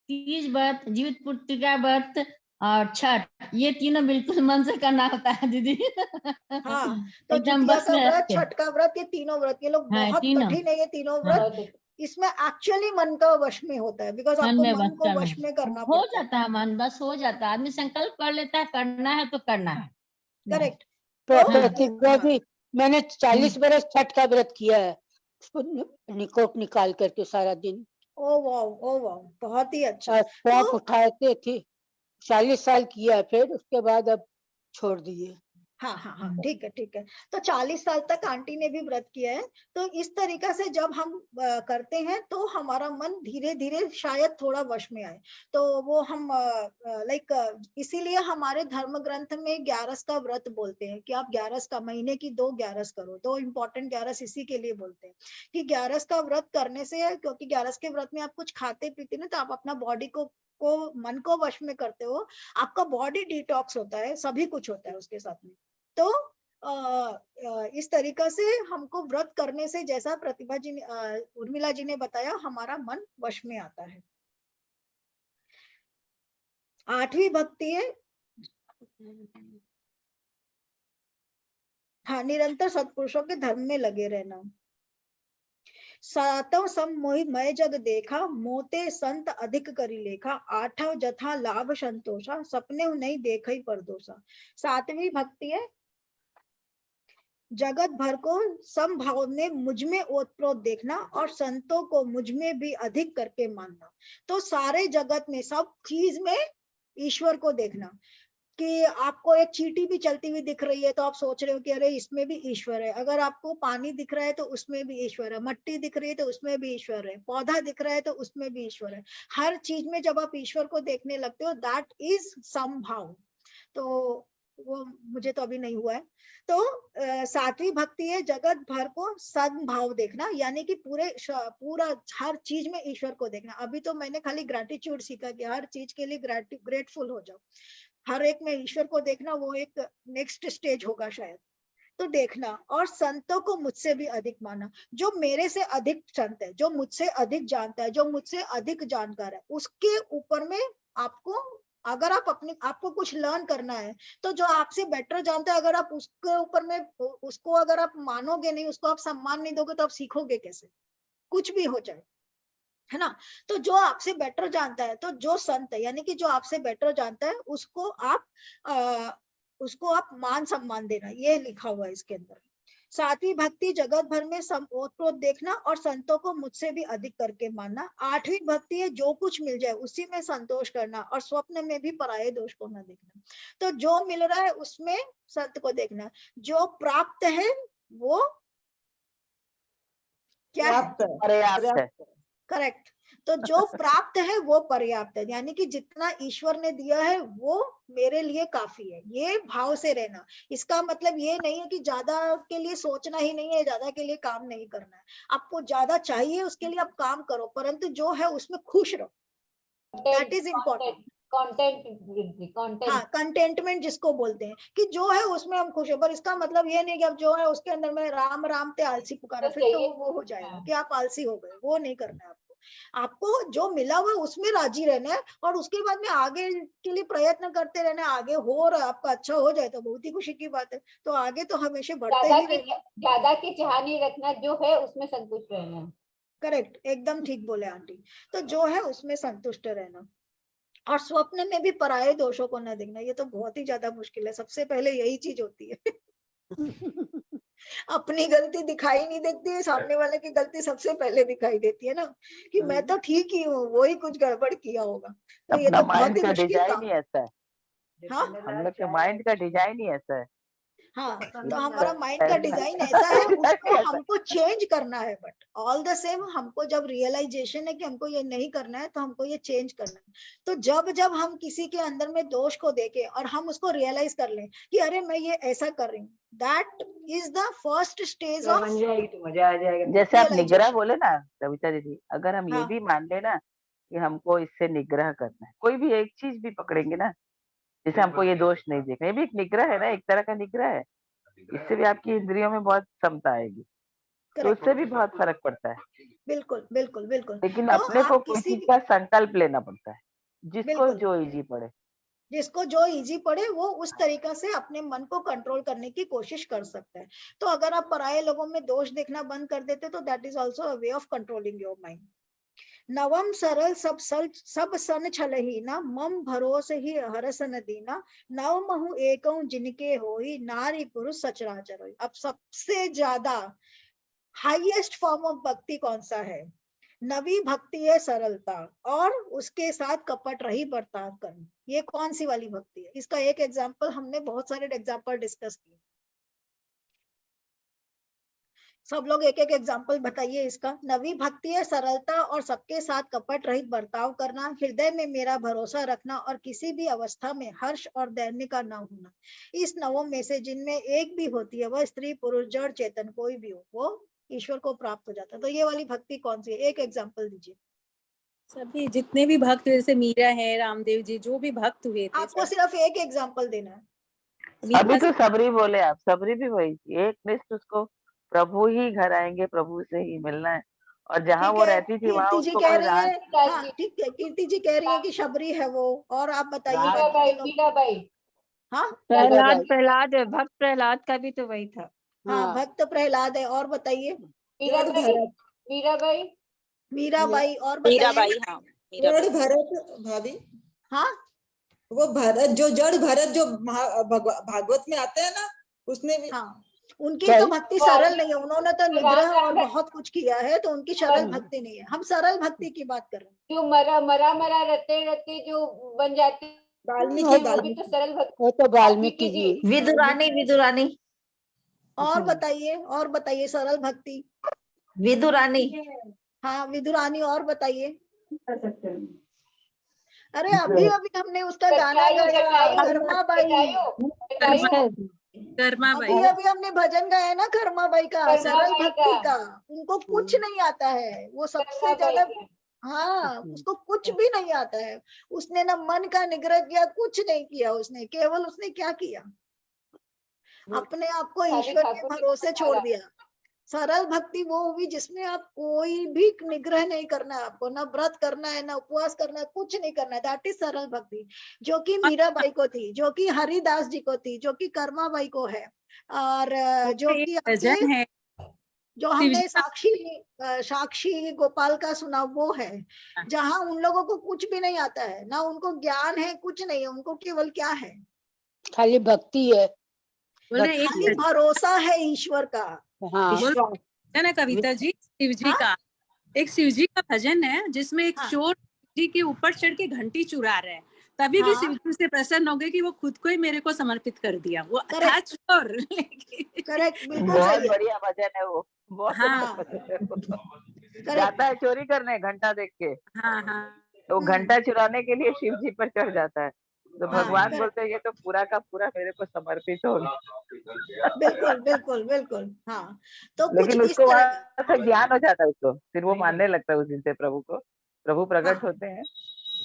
तीज व्रत, जीवित पुत्रिका व्रत और छठ, ये तीनों बिल्कुल मन से करना होता है दीदी। हाँ, तो एकदम जितिया बस का में व्रत, रख के, छठ का व्रत, ये तीनों व्रत, ये लोग हाँ बहुत तीनों कठिन है ये तीनों हाँ, व्रत। इसमें एक्चुअली मन का वश में होता है, बिकॉज मन आपको में मन बस को करना वश में करना हो पड़ता है। जाता है, मन बस हो जाता है, आदमी संकल्प कर लेता है करना है तो करना है। करेक्ट। तो प्रतिभा हाँ, जी, मैंने 40 बरस छठ का व्रत किया है, उसको निकोट निकाल करके सारा दिन, ओ वाओ, ओ वाओ, बहुत ही अच्छा। और तो सौंफ उठाते थे। 40 साल किया, फिर उसके बाद अब छोड़ दिए। हाँ हाँ हाँ, ठीक है ठीक है। तो 40 साल तक आंटी ने भी व्रत किया है। तो इस तरीका से जब हम करते हैं तो हमारा मन धीरे धीरे शायद थोड़ा वश में आए। तो वो हम लाइक इसीलिए हमारे धर्म ग्रंथ में 11 का व्रत बोलते हैं कि आप 11 का, महीने की 2 11 करो। 2 इंपॉर्टेंट 11 इसी के लिए बोलते हैं कि 11 का व्रत करने से, क्योंकि 11 के व्रत में आप कुछ खाते पीते ना, तो आप अपना बॉडी को मन को वश में करते हो, आपका बॉडी डिटॉक्स होता है, सभी कुछ होता है उसके साथ में। तो इस तरीका से हमको व्रत करने से, जैसा प्रतिभा जी ने उर्मिला जी ने बताया, हमारा मन वश में आता है। 8वीं भक्ति है, हाँ, निरंतर सत्पुरुषों के धर्म में लगे रहना। 7वां सम मोहि मय जग देखा, मोते संत अधिक करी लेखा। 8वां जथा लाभ संतोषा, सपने नहीं देखई परदोषा। 7वीं भक्ति है, जगत भर को समभाव में मुझ में ओतप्रोत देखना और संतों को मुझ में भी अधिक करके मानना। तो सारे जगत में, सब चीज में ईश्वर को देखना। कि आपको एक चींटी भी चलती हुई दिख रही है तो आप सोच रहे हो कि अरे इसमें भी ईश्वर है। अगर आपको पानी दिख रहा है तो उसमें भी ईश्वर है, मट्टी दिख रही है तो उसमें भी ईश्वर है, पौधा दिख रहा है तो उसमें भी ईश्वर है। हर चीज में जब आप ईश्वर को देखने लगते हो, दैट इज समभाव। तो वो मुझे तो अभी नहीं हुआ है। तो 7वीं भक्ति है, जगत भर को सद्भाव देखना, यानी कि पूरा हर चीज में ईश्वर को देखना। अभी तो मैंने खाली ग्रेटिट्यूड सीखा कि हर चीज के लिए ग्रेटफुल हो जाओ, हर एक में ईश्वर को देखना, वो एक नेक्स्ट स्टेज होगा शायद। तो देखना, और संतों को मुझसे भी अधिक माना। जो मेरे से अधिक संत है, जो मुझसे अधिक जानता है, जो मुझसे अधिक जानकार है, उसके ऊपर में आपको, अगर आपको कुछ लर्न करना है तो जो आपसे बेटर जानता है, अगर आप उसके ऊपर में उसको अगर आप मानोगे नहीं, उसको आप सम्मान नहीं दोगे, तो आप सीखोगे कैसे? कुछ भी हो जाए, है ना। तो जो आपसे बेटर जानता है, तो जो संत है, यानी कि जो आपसे बेटर जानता है, उसको आप मान सम्मान देना, ये लिखा हुआ है इसके अंदर। 7वीं भक्ति, जगत भर में ओतप्रोत देखना और संतों को मुझसे भी अधिक करके मानना। 8वीं भक्ति है, जो कुछ मिल जाए उसी में संतोष करना और स्वप्न में भी पराये दोष को न देखना। तो जो मिल रहा है उसमें संत को देखना, जो प्राप्त है वो क्या है? पर्याप्त है। करेक्ट। तो जो प्राप्त है वो पर्याप्त है, यानी कि जितना ईश्वर ने दिया है वो मेरे लिए काफी है, ये भाव से रहना। इसका मतलब ये नहीं है कि ज्यादा के लिए सोचना ही नहीं है, ज्यादा के लिए काम नहीं करना है। आपको ज्यादा चाहिए, उसके लिए आप काम करो, परंतु जो है उसमें खुश रहो, दैट इज इम्पोर्टेंट। हाँ, कंटेंटमेंट जिसको बोलते हैं, कि जो है उसमें हम खुश हो। पर इसका मतलब ये नहीं कि अब जो है उसके अंदर में राम राम ते आलसी पुकारा, फिर तो वो हो जाएगा कि आप आलसी हो गए। वो नहीं करना है आपको जो मिला हुआ उसमें राजी रहना है, और उसके बाद में आगे के लिए प्रयत्न करते रहना है। आगे हो रहा, आपका अच्छा हो जाए तो बहुत ही खुशी की बात है। तो आगे तो हमेशा बढ़ते ही रहना। ज्यादा की चाह नहीं रखना, जो है उसमें संतुष्ट रहना। करेक्ट, एकदम ठीक बोले आंटी। तो जो है उसमें संतुष्ट रहना, और स्वप्न में भी पराये दोषों को न देखना। ये तो बहुत ही ज्यादा मुश्किल है, सबसे पहले यही चीज होती है। अपनी गलती दिखाई नहीं देती है, सामने वाले की गलती सबसे पहले दिखाई देती है ना, कि मैं तो ठीक ही हूँ, वो ही कुछ गड़बड़ किया होगा। तो ये तो बहुत ही मुश्किल काम है। ऐसा है। हाँ, हम लोग के माइंड का डिजाइन ही ऐसा है। हाँ, तो हमारा माइंड का डिजाइन ऐसा है, उसको हमको चेंज करना है। बट ऑल द सेम हमको जब रियलाइजेशन है कि हमको ये नहीं करना है, तो हमको ये चेंज करना है। तो जब हम किसी के अंदर में दोष को देखें और हम उसको रियलाइज कर लें कि अरे मैं ये ऐसा कर रही हूँ, that is the first stage of, मजा आ जाएगा। जैसे आप निग्रह बोले ना कविता दीदी, अगर हम ये भी मान ले ना कि हमको इससे निग्रह करना है, कोई भी एक चीज भी पकड़ेंगे ना, जैसे हमको ये दोष नहीं देखना, ये भी एक निग्रह है ना, एक तरह का निग्रह है। इससे भी आपकी इंद्रियों में बहुत क्षमता आएगी, तो उससे भी बहुत फर्क पड़ता है। बिल्कुल बिल्कुल बिल्कुल। लेकिन अपने को किसी का संकल्प लेना पड़ता है, जिसको जो इजी पड़े। जिसको जो इजी पड़े वो उस तरीका से अपने मन को कंट्रोल करने की कोशिश कर सकता है। तो अगर आप पराये लोगों में दोष देखना बंद कर देते तो that is also a way of controlling your mind. 9वां सरल सब सन छलही ना, मम भरोसे ही हरस न दीना। 9 महु एकौ जिनके होई, नारी पुरुष सचराचर होई। अब सबसे ज्यादा हाईएस्ट फॉर्म ऑफ भक्ति कौन सा है? 9वीं भक्ति है सरलता, और उसके साथ कपट रही बर्ताव करना। ये कौन सी वाली भक्ति है? इसका एक एग्जाम्पल, हमने बहुत सारे एग्जाम्पल डिस्कस किए। सब लोग एक एक एग्जाम्पल बताइए इसका। 9वीं भक्ति है सरलता और सबके साथ कपट रहित बर्ताव करना, हृदय में मेरा भरोसा रखना और किसी भी अवस्था में हर्ष और दैन्य का न होना। इस 9 में से जिनमें एक भी होती है, वह स्त्री पुरुष जड़ चेतन कोई भी हो, वो ईश्वर को प्राप्त हो जाता है। तो ये वाली भक्ति कौन सी है? एक एग्जाम्पल दीजिए। सभी जितने भी भक्त, जैसे मीरा है, रामदेव जी, जो भी भक्त हुए थे, आपको सिर्फ एक एग्जाम्पल देना है। अभी तो सबरी बोले आप, सबरी भी वही थी, एक निष्ठ उसको प्रभु ही घर आएंगे, प्रभु से ही मिलना है, और जहाँ ठीक वो है, रहती थी वहां कीर्ति जी उसको कह कोई रही राह। है, हाँ ठीक है, कीर्ति जी कह रही है कि शबरी है वो, और आप बताइए बाकी मीराबाई के लोग। मीराबाई हाँ प्रहलाद, प्रहलाद है, भक्त प्रहलाद का भी तो वही था। हाँ, भक्त प्रहलाद है, और बताइए। जड़ मीराबाई भरत, मीराबाई मीराबाई, और बताइए। मीराबाई, हाँ जड़ भरत भाभी, हाँ वो भरत जो जड़ भरत जो भागवत में आते हैं ना, उसने भी हाँ, उनकी तो भक्ति सरल नहीं है, उन्होंने तो निग्रह और बहुत कुछ किया है, तो उनकी सरल भक्ति नहीं है। हम सरल भक्ति की बात कर रहे हैं। जो मरा मरा मरा रते रते जो बन जाते हैं, वाल्मीकि, वो भी वाल्मीकि तो सरल भक्ति। वो तो वाल्मीकि जी। विदुरानी, विदुरानी, और बताइए, और बताइए सरल भक्ति। विदुरानी, हाँ विदुरानी, और बताइए। अरे अभी अभी हमने उसका गाना गाया, कर्माबाई। कर्माबाई, अभी अभी हमने भजन गाया ना कर्माबाई का, सरल भक्ति का। उनको कुछ नहीं आता है, वो सबसे ज्यादा, हाँ उसको कुछ भी नहीं आता है। उसने ना मन का निग्रह किया, कुछ नहीं किया उसने, केवल उसने क्या किया, अपने आप को ईश्वर के भरोसे छोड़ दिया। सरल भक्ति वो हुई जिसमें आप कोई भी निग्रह नहीं करना है, आपको ना व्रत करना है, ना उपवास करना है, कुछ नहीं करना है। दैट इज सरल भक्ति, जो कि मीराबाई को थी, जो कि हरिदास जी को थी, जो कि कर्माबाई को है, और जो कि भजन है जो हमने साक्षी गोपाल का सुना वो है, जहां उन लोगों को कुछ भी नहीं आता है, ना उनको ज्ञान है, कुछ नहीं है, उनको केवल क्या है, खाली भक्ति है, खाली भरोसा है ईश्वर का। हाँ है ना कविता जी, शिव जी का एक शिव जी का भजन है जिसमें एक चोर जी के ऊपर चढ़ के घंटी चुरा रहे हैं, तभी भी शिव जी से प्रसन्न हो गए कि वो खुद को ही मेरे को समर्पित कर दिया। वो था चोर, करेक्ट, बिल्कुल बहुत बढ़िया भजन है वो, बहुत जाता है चोरी करने घंटा देख के, तो घंटा चुराने के लिए शिव जी पर चढ़ जाता है, तो भगवान बोलते हैं ये तो पूरा का पूरा मेरे को समर्पित हो गया। बिल्कुल बिल्कुल बिल्कुल, हाँ। तो लेकिन कुछ उसको वहां से ज्ञान हो जाता है, उसको फिर वो मानने लगता है उस दिन से प्रभु को, प्रभु प्रकट होते हैं।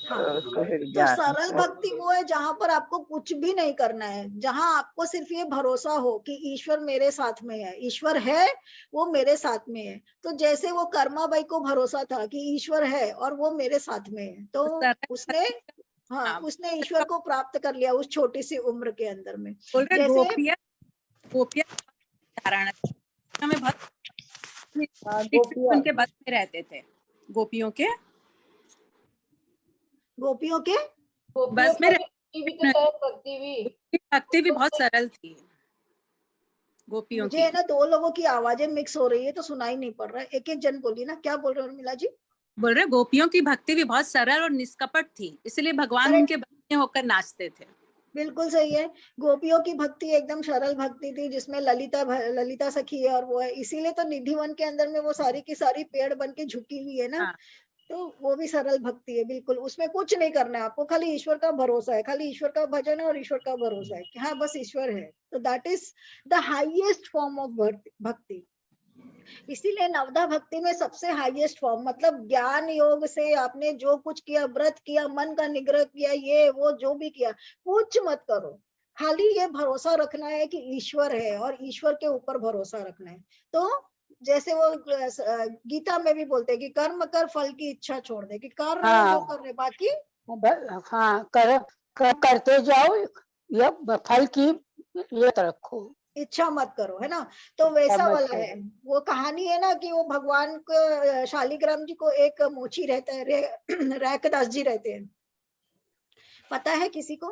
तो सरल भक्ति वो है जहां पर आपको कुछ भी नहीं करना है, जहां आपको सिर्फ ये भरोसा हो कि ईश्वर मेरे साथ में है, ईश्वर है, वो मेरे साथ में है। तो जैसे वो कर्माबाई को भरोसा था कि ईश्वर है और वो मेरे साथ में है, तो उसने उसने ईश्वर को प्राप्त कर लिया उस छोटी सी उम्र के अंदर में। जैसे गोपियां उनके बस में रहते थे, गोपियों के बस में भक्ति भी बहुत सरल थी गोपियों की। मुझे ना दो लोगों की आवाजें मिक्स हो रही है तो सुनाई नहीं पड़ रहा है, एक एक जन बोलिए ना, क्या बोल रहे हो उर्मिला जी? बोल रहे गोपियों की भक्ति भी बहुत सरल और निष्कपट थी, इसलिए भगवान उनके बच्चे होकर नाचते थे। बिल्कुल सही है, गोपियों की भक्ति एकदम सरल भक्ति थी, जिसमें ललिता सखी है और वो है, इसीलिए तो निधिवन के अंदर में वो सारी की सारी पेड़ बन के झुकी हुई है ना। तो वो भी सरल भक्ति है, बिल्कुल उसमें कुछ नहीं करना है आपको, खाली ईश्वर का भरोसा है, खाली ईश्वर का भजन है और ईश्वर का भरोसा है कि हाँ बस ईश्वर है। तो that is the highest form of भक्ति। इसीलिए नवधा भक्ति में सबसे हाईएस्ट फॉर्म, मतलब ज्ञान योग से आपने जो कुछ किया, व्रत किया, मन का निग्रह किया, ये वो जो भी किया, कुछ मत करो, खाली ये भरोसा रखना है कि ईश्वर है और ईश्वर के ऊपर भरोसा रखना है। तो जैसे वो गीता में भी बोलते हैं कि कर्म कर फल की इच्छा छोड़ दे, कि कर रहे जो कर रहे, बाकी करते जाओ, ये फल की ये रखो, इच्छा मत करो, है ना। तो वैसा वाला है वो कहानी है ना कि वो भगवान को, शालिग्राम जी को एक मोची रहता है, रैकदास जी रहते हैं, पता है किसी को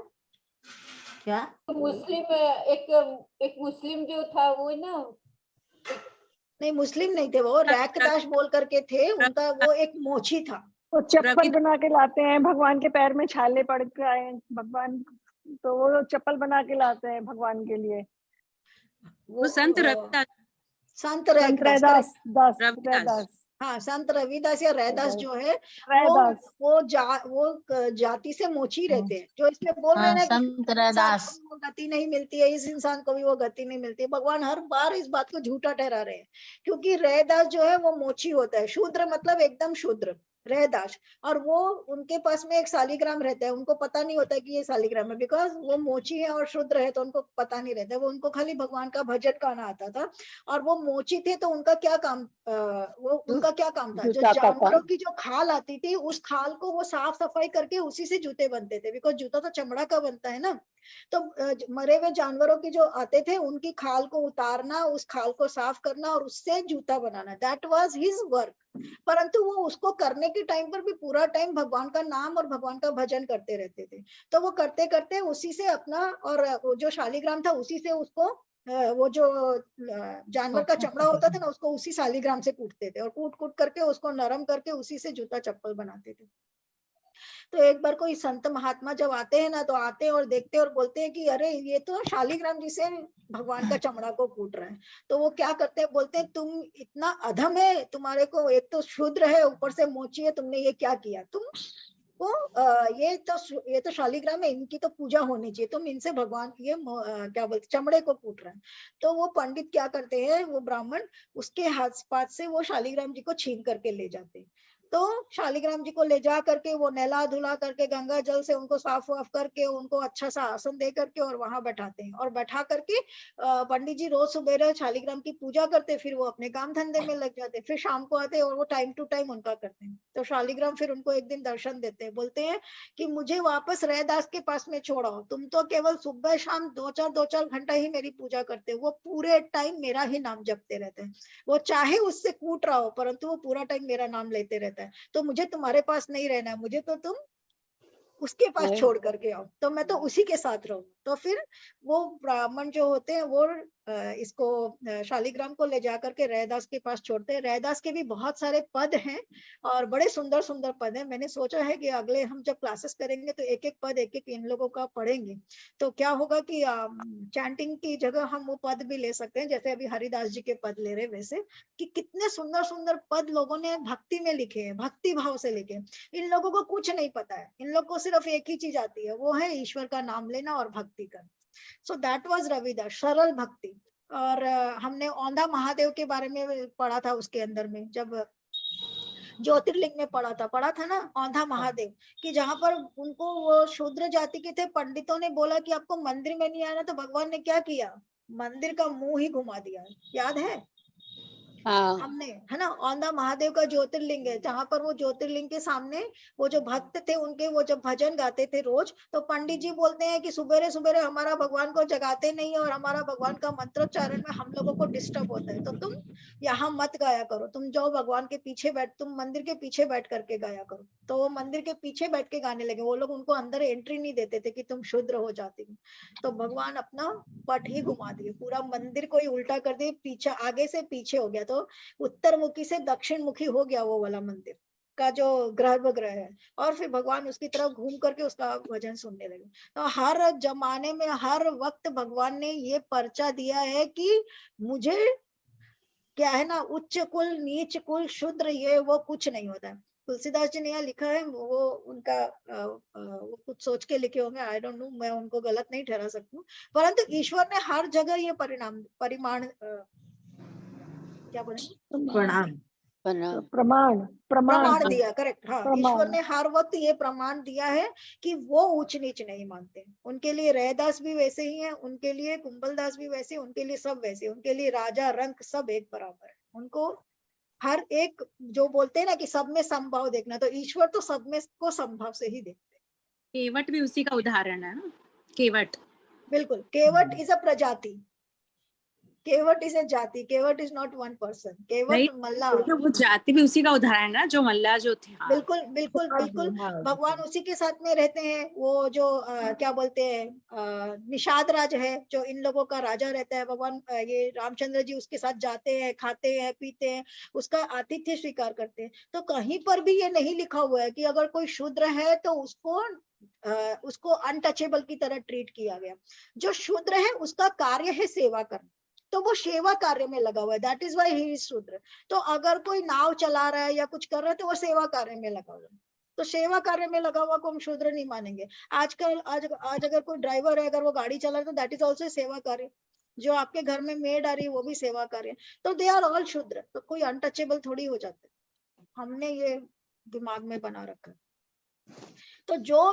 क्या? मुस्लिम एक मुस्लिम जो था वो ना, नहीं मुस्लिम नहीं थे वो, रैकदास बोल करके थे, उनका वो एक मोची था। वो चप्पल बना के लाते हैं, भगवान के पैर में छाले पड़ गए भगवान, तो वो चप्पल बना के लाते हैं भगवान के लिए। वो संत रविदास, रविदास, हाँ संत रविदास या रैदास जो है वो जाति से मोची रहते हैं, जो इसमें बोल रहे हैं ना संत रैदास, वो गति नहीं मिलती है, इस इंसान को भी वो गति नहीं मिलती है। भगवान हर बार इस बात को झूठा ठहरा रहे हैं, क्योंकि रैदास जो है वो मोची होता है, शूद्र मतलब एकदम शूद्र, रहदास, और वो उनके पास में एक शालिग्राम रहता है, उनको पता नहीं होता कि ये शालिग्राम है, बिकॉज वो मोची है और शुद्र है, तो उनको पता नहीं रहता, वो उनको खाली भगवान का भजन गाना आता था। और वो मोची थे, तो उनका क्या काम था, जो जूता का जानवरों काम। की जो खाल आती थी, उस खाल को वो साफ सफाई करके उसी से जूते बनते थे, बिकॉज जूता तो चमड़ा का बनता है ना। तो मरे हुए जानवरों की जो आते थे, उनकी खाल को उतारना, उस खाल को साफ करना और उससे जूता बनाना, दैट वाज हिज वर्क। परंतु वो उसको करने के टाइम पर भी पूरा टाइम भगवान का नाम और भगवान का भजन करते रहते थे। तो वो करते करते उसी से अपना, और वो जो शालिग्राम था उसी से उसको वो जो जानवर का चमड़ा होता था ना, उसको उसी शालिग्राम से कूटते थे, और कूट कूट करके उसको नरम करके उसी से जूता चप्पल बनाते थे। तो एक बार कोई संत महात्मा जब आते हैं ना, तो आते हैं और देखते हैं और बोलते हैं कि अरे ये तो शालिग्राम जी से भगवान का चमड़ा को कूट रहे हैं। तो वो क्या करते हैं, बोलते हैं तुम इतना अधम है, तुम्हारे को एक तो शूद्र है, ऊपर से मोची है, तुमने ये क्या किया, तुम वो ये तो शालिग्राम है, इनकी तो पूजा होनी चाहिए, तुम इनसे भगवान ये क्या बोलते चमड़े को कूट रहे हैं। तो वो पंडित क्या करते हैं, वो ब्राह्मण उसके हाथ पात से वो शालिग्राम जी को छीन करके ले जाते हैं। तो शालिग्राम जी को ले जा करके वो नहला धुला करके गंगा जल से उनको साफ वाफ करके उनको अच्छा सा आसन दे करके और वहां बैठाते हैं, और बैठा करके पंडित जी रोज सुबह शालिग्राम की पूजा करते, फिर वो अपने काम धंधे में लग जाते, फिर शाम को आते और वो टाइम टू टाइम उनका करते हैं। तो शालिग्राम फिर उनको एक दिन दर्शन देते हैं, बोलते हैं कि मुझे वापस रहदास के पास में छोड़ो, तुम तो केवल सुबह शाम दो चार घंटा ही मेरी पूजा करते हो, वो पूरे टाइम मेरा ही नाम जपते रहते हैं, वो चाहे उससे कूट रहा हो परंतु वो पूरा टाइम मेरा नाम लेते रहता है। तो मुझे तुम्हारे पास नहीं रहना है, मुझे तो तुम उसके पास छोड़ करके आओ, तो मैं तो उसी के साथ रहूं। तो फिर वो ब्राह्मण जो होते हैं वो इसको शालिग्राम को ले जाकर के रहदास के पास छोड़ते हैं। रहदास के भी बहुत सारे पद हैं और बड़े सुंदर सुंदर पद हैं। मैंने सोचा है कि अगले हम जब क्लासेस करेंगे तो एक एक पद एक एक इन लोगों का पढ़ेंगे, तो क्या होगा कि चैंटिंग की जगह हम वो पद भी ले सकते हैं, जैसे अभी हरिदास जी के पद ले रहे वैसे, कि कितने सुंदर सुंदर पद लोगों ने भक्ति में लिखे हैं, भक्ति भाव से लिखे। इन लोगों को कुछ नहीं पता है, इन लोगों को सिर्फ एक ही चीज आती है, वो है ईश्वर का नाम लेना और भक्ति करना। सो दैट वाज रविदास, सरल भक्ति। और हमने औंधा महादेव के बारे में पढ़ा था, उसके अंदर में जब ज्योतिर्लिंग में पढ़ा था ना औंधा महादेव, कि जहां पर उनको वो शूद्र जाति के थे, पंडितों ने बोला कि आपको मंदिर में नहीं आना, तो भगवान ने क्या किया, मंदिर का मुंह ही घुमा दिया, याद है? हमने, है ना, औंधा महादेव का ज्योतिर्लिंग है, जहां पर वो ज्योतिर्लिंग के सामने वो जो भक्त थे उनके वो जब भजन गाते थे रोज, तो पंडित जी बोलते हैं कि सुबेरे सुबेरे हमारा भगवान को जगाते नहीं और हमारा भगवान का मंत्रोच्चारण में हम लोगों को डिस्टर्ब होता है, तो तुम यहाँ मत गाया करो, तुम जाओ भगवान के पीछे बैठ, तुम मंदिर के पीछे बैठ करके गाया करो। तो वो मंदिर के पीछे बैठ के गाने लगे, वो लोग उनको अंदर एंट्री नहीं देते थे कि तुम शुद्र हो जाती हो। तो भगवान अपना पट ही घुमा दिए, पूरा मंदिर को ही उल्टा कर दिए, पीछे आगे से पीछे हो गया, तो उत्तर मुखी से दक्षिण मुखी हो गया वो वाला मंदिर का जो गर्भगृह है, और फिर भगवान उसकी तरफ घूम करके उसका भजन सुनने लगे। तो हर जमाने में हर वक्त भगवान ने ये पर्चा दिया है कि मुझे क्या है ना, उच्च कुल नीच कुल शूद्र ये वो कुछ नहीं होता है। तुलसीदास जी ने यहाँ लिखा है, वो उनका वो कुछ सोच के लिखे होंगे, आई डोंट नो, मैं उनको गलत नहीं ठहरा सकती हूँ, परंतु ईश्वर ने हर जगह ये परिमाण क्या बोलेंगे, प्रमाण दिया, करेक्ट, हाँ, ईश्वर ने हर वक्त ये प्रमाण दिया है कि वो ऊंच नीच नहीं मानते। उनके लिए रहदास भी वैसे ही है, उनके लिए कुंभलदास भी वैसे, उनके लिए सब वैसे, उनके लिए राजा रंक सब एक बराबर है। उनको हर एक जो बोलते हैं ना कि सब में समभाव देखना, तो ईश्वर तो सब में को समभाव से ही देखते हैं। केवट भी उसी का उदाहरण है ना, केवट, बिल्कुल, केवट इज अ प्रजाति, केवट इज ए जाति, केवट इज नॉट वन पर्सन, केवट मल्ला, तो वो जाति भी उसी का उदाहरण है, जो मल्ला जो थे। हाँ। बिल्कुल बिल्कुल बिल्कुल, भगवान उसी के साथ में रहते हैं। वो जो क्या बोलते हैं, निषाद राज है जो इन लोगों का राजा रहता है, भगवान ये रामचंद्र जी उसके साथ जाते हैं, खाते हैं, पीते हैं, उसका आतिथ्य स्वीकार करते हैं। तो कहीं पर भी ये नहीं लिखा हुआ है कि अगर कोई शूद्र है तो उसको अनटचेबल की तरह ट्रीट किया गया। जो शूद्र है उसका कार्य है सेवा करना, तो वो सेवा कार्य में लगा हुआ है, that is why he is शूद्र। तो अगर कोई नाव चला रहा है या कुछ कर रहा है तो वो सेवा कार्य में लगा हुआ है, तो सेवा कार्य में लगा हुआ को हम शूद्र नहीं मानेंगे। आज अगर कोई ड्राइवर है, अगर वो गाड़ी चला रहा है तो दैट इज ऑल्सो सेवा कार्य। जो आपके घर में मेड आ रही है वो भी सेवा कार्य, तो दे आर ऑल शूद्र, तो कोई अनटचेबल थोड़ी हो जाते। हमने ये दिमाग में बना रखा है। तो जो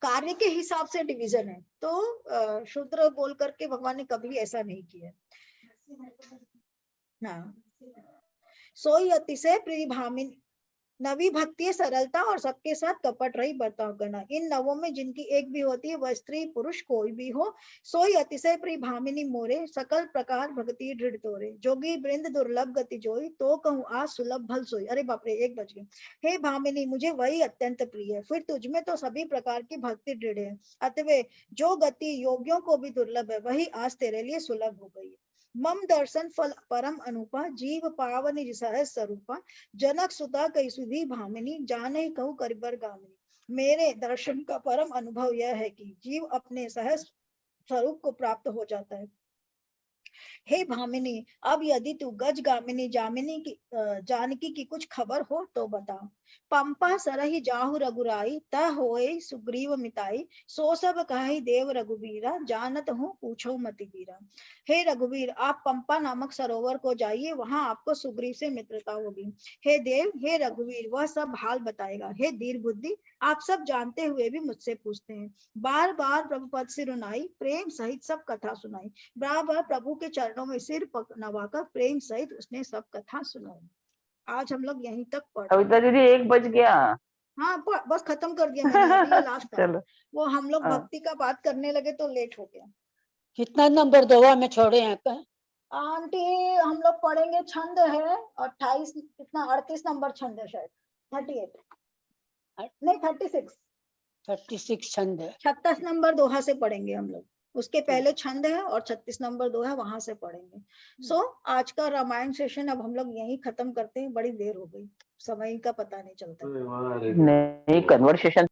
कार्य के हिसाब से डिवीजन है, तो शूद्र बोल करके भगवान ने कभी ऐसा नहीं किया। हाँ, सोई अतिशय प्रियभामिनी, नवी भक्ति सरलता और सबके साथ कपट रही बर्ताव करना। इन नवों में जिनकी एक भी होती है, वह स्त्री पुरुष कोई भी हो, सोई अतिशय प्रियभामिनी मोरे, सकल प्रकार भक्ति दृढ़ तोरे, जोगी वृंद दुर्लभ गति जोई, तो कहूँ आज सुलभ भल सोई। अरे बाप रे, 1 बज गए। हे भामिनी, मुझे वही अत्यंत प्रिय है, फिर तुझमें तो सभी प्रकार की भक्ति दृढ़ है, अतवे जो गति योगियों को भी दुर्लभ है, वही आज तेरे लिए सुलभ हो गई है। मम दर्शन फल परम अनुपा, जीव पावनी सहज स्वरूपा, जनक सुता कई सुधी भामिनी, जाने कहूँ करिबर गामिनी। मेरे दर्शन का परम अनुभव यह है कि जीव अपने सहज स्वरूप को प्राप्त हो जाता है। हे भामिनी, अब यदि तू गज गामिनी जानकी की कुछ खबर हो तो बता। पंपा सरहि जाहु रघुराई, तह होए सुग्रीव मिताई, सो सब कहि देव रघुवीरा, जानत हूँ पूछो मति वीरा। हे रघुवीर, आप पंपा नामक सरोवर को जाइए, वहां आपको सुग्रीव से मित्रता होगी। हे देव, हे रघुवीर, वह सब हाल बताएगा। हे दीर बुद्धि, आप सब जानते हुए भी मुझसे पूछते हैं। बार बार प्रभु पद सिर उनाई, प्रेम सहित सब कथा सुनाई। बार प्रभु के चरणों में सिर नवाकर प्रेम सहित उसने सब कथा सुनाई। आज हम लोग यहीं तक पढ़। कविता दीदी 1 बज गया। हाँ, बस खत्म कर दिया मैंने, अभी ये लास्ट था। चलो, वो हम लोग हाँ। भक्ति का बात करने लगे तो लेट हो गया। कितना नंबर दोवा में छोड़े हैं? आंटी हम लोग पढ़ेंगे, छंद है 28, कितना 38 नंबर छंद है शायद, 38 नहीं 36 छंद है। 36 नंबर दोहा से पढ़ेंगे हम लोग। उसके पहले छंद है और 36 नंबर दोहा वहां से पढ़ेंगे। सो आज का रामायण सेशन अब हम लोग यहीं खत्म करते हैं, बड़ी देर हो गई, समय का पता नहीं चलता। नहीं, कन्वर्सेशन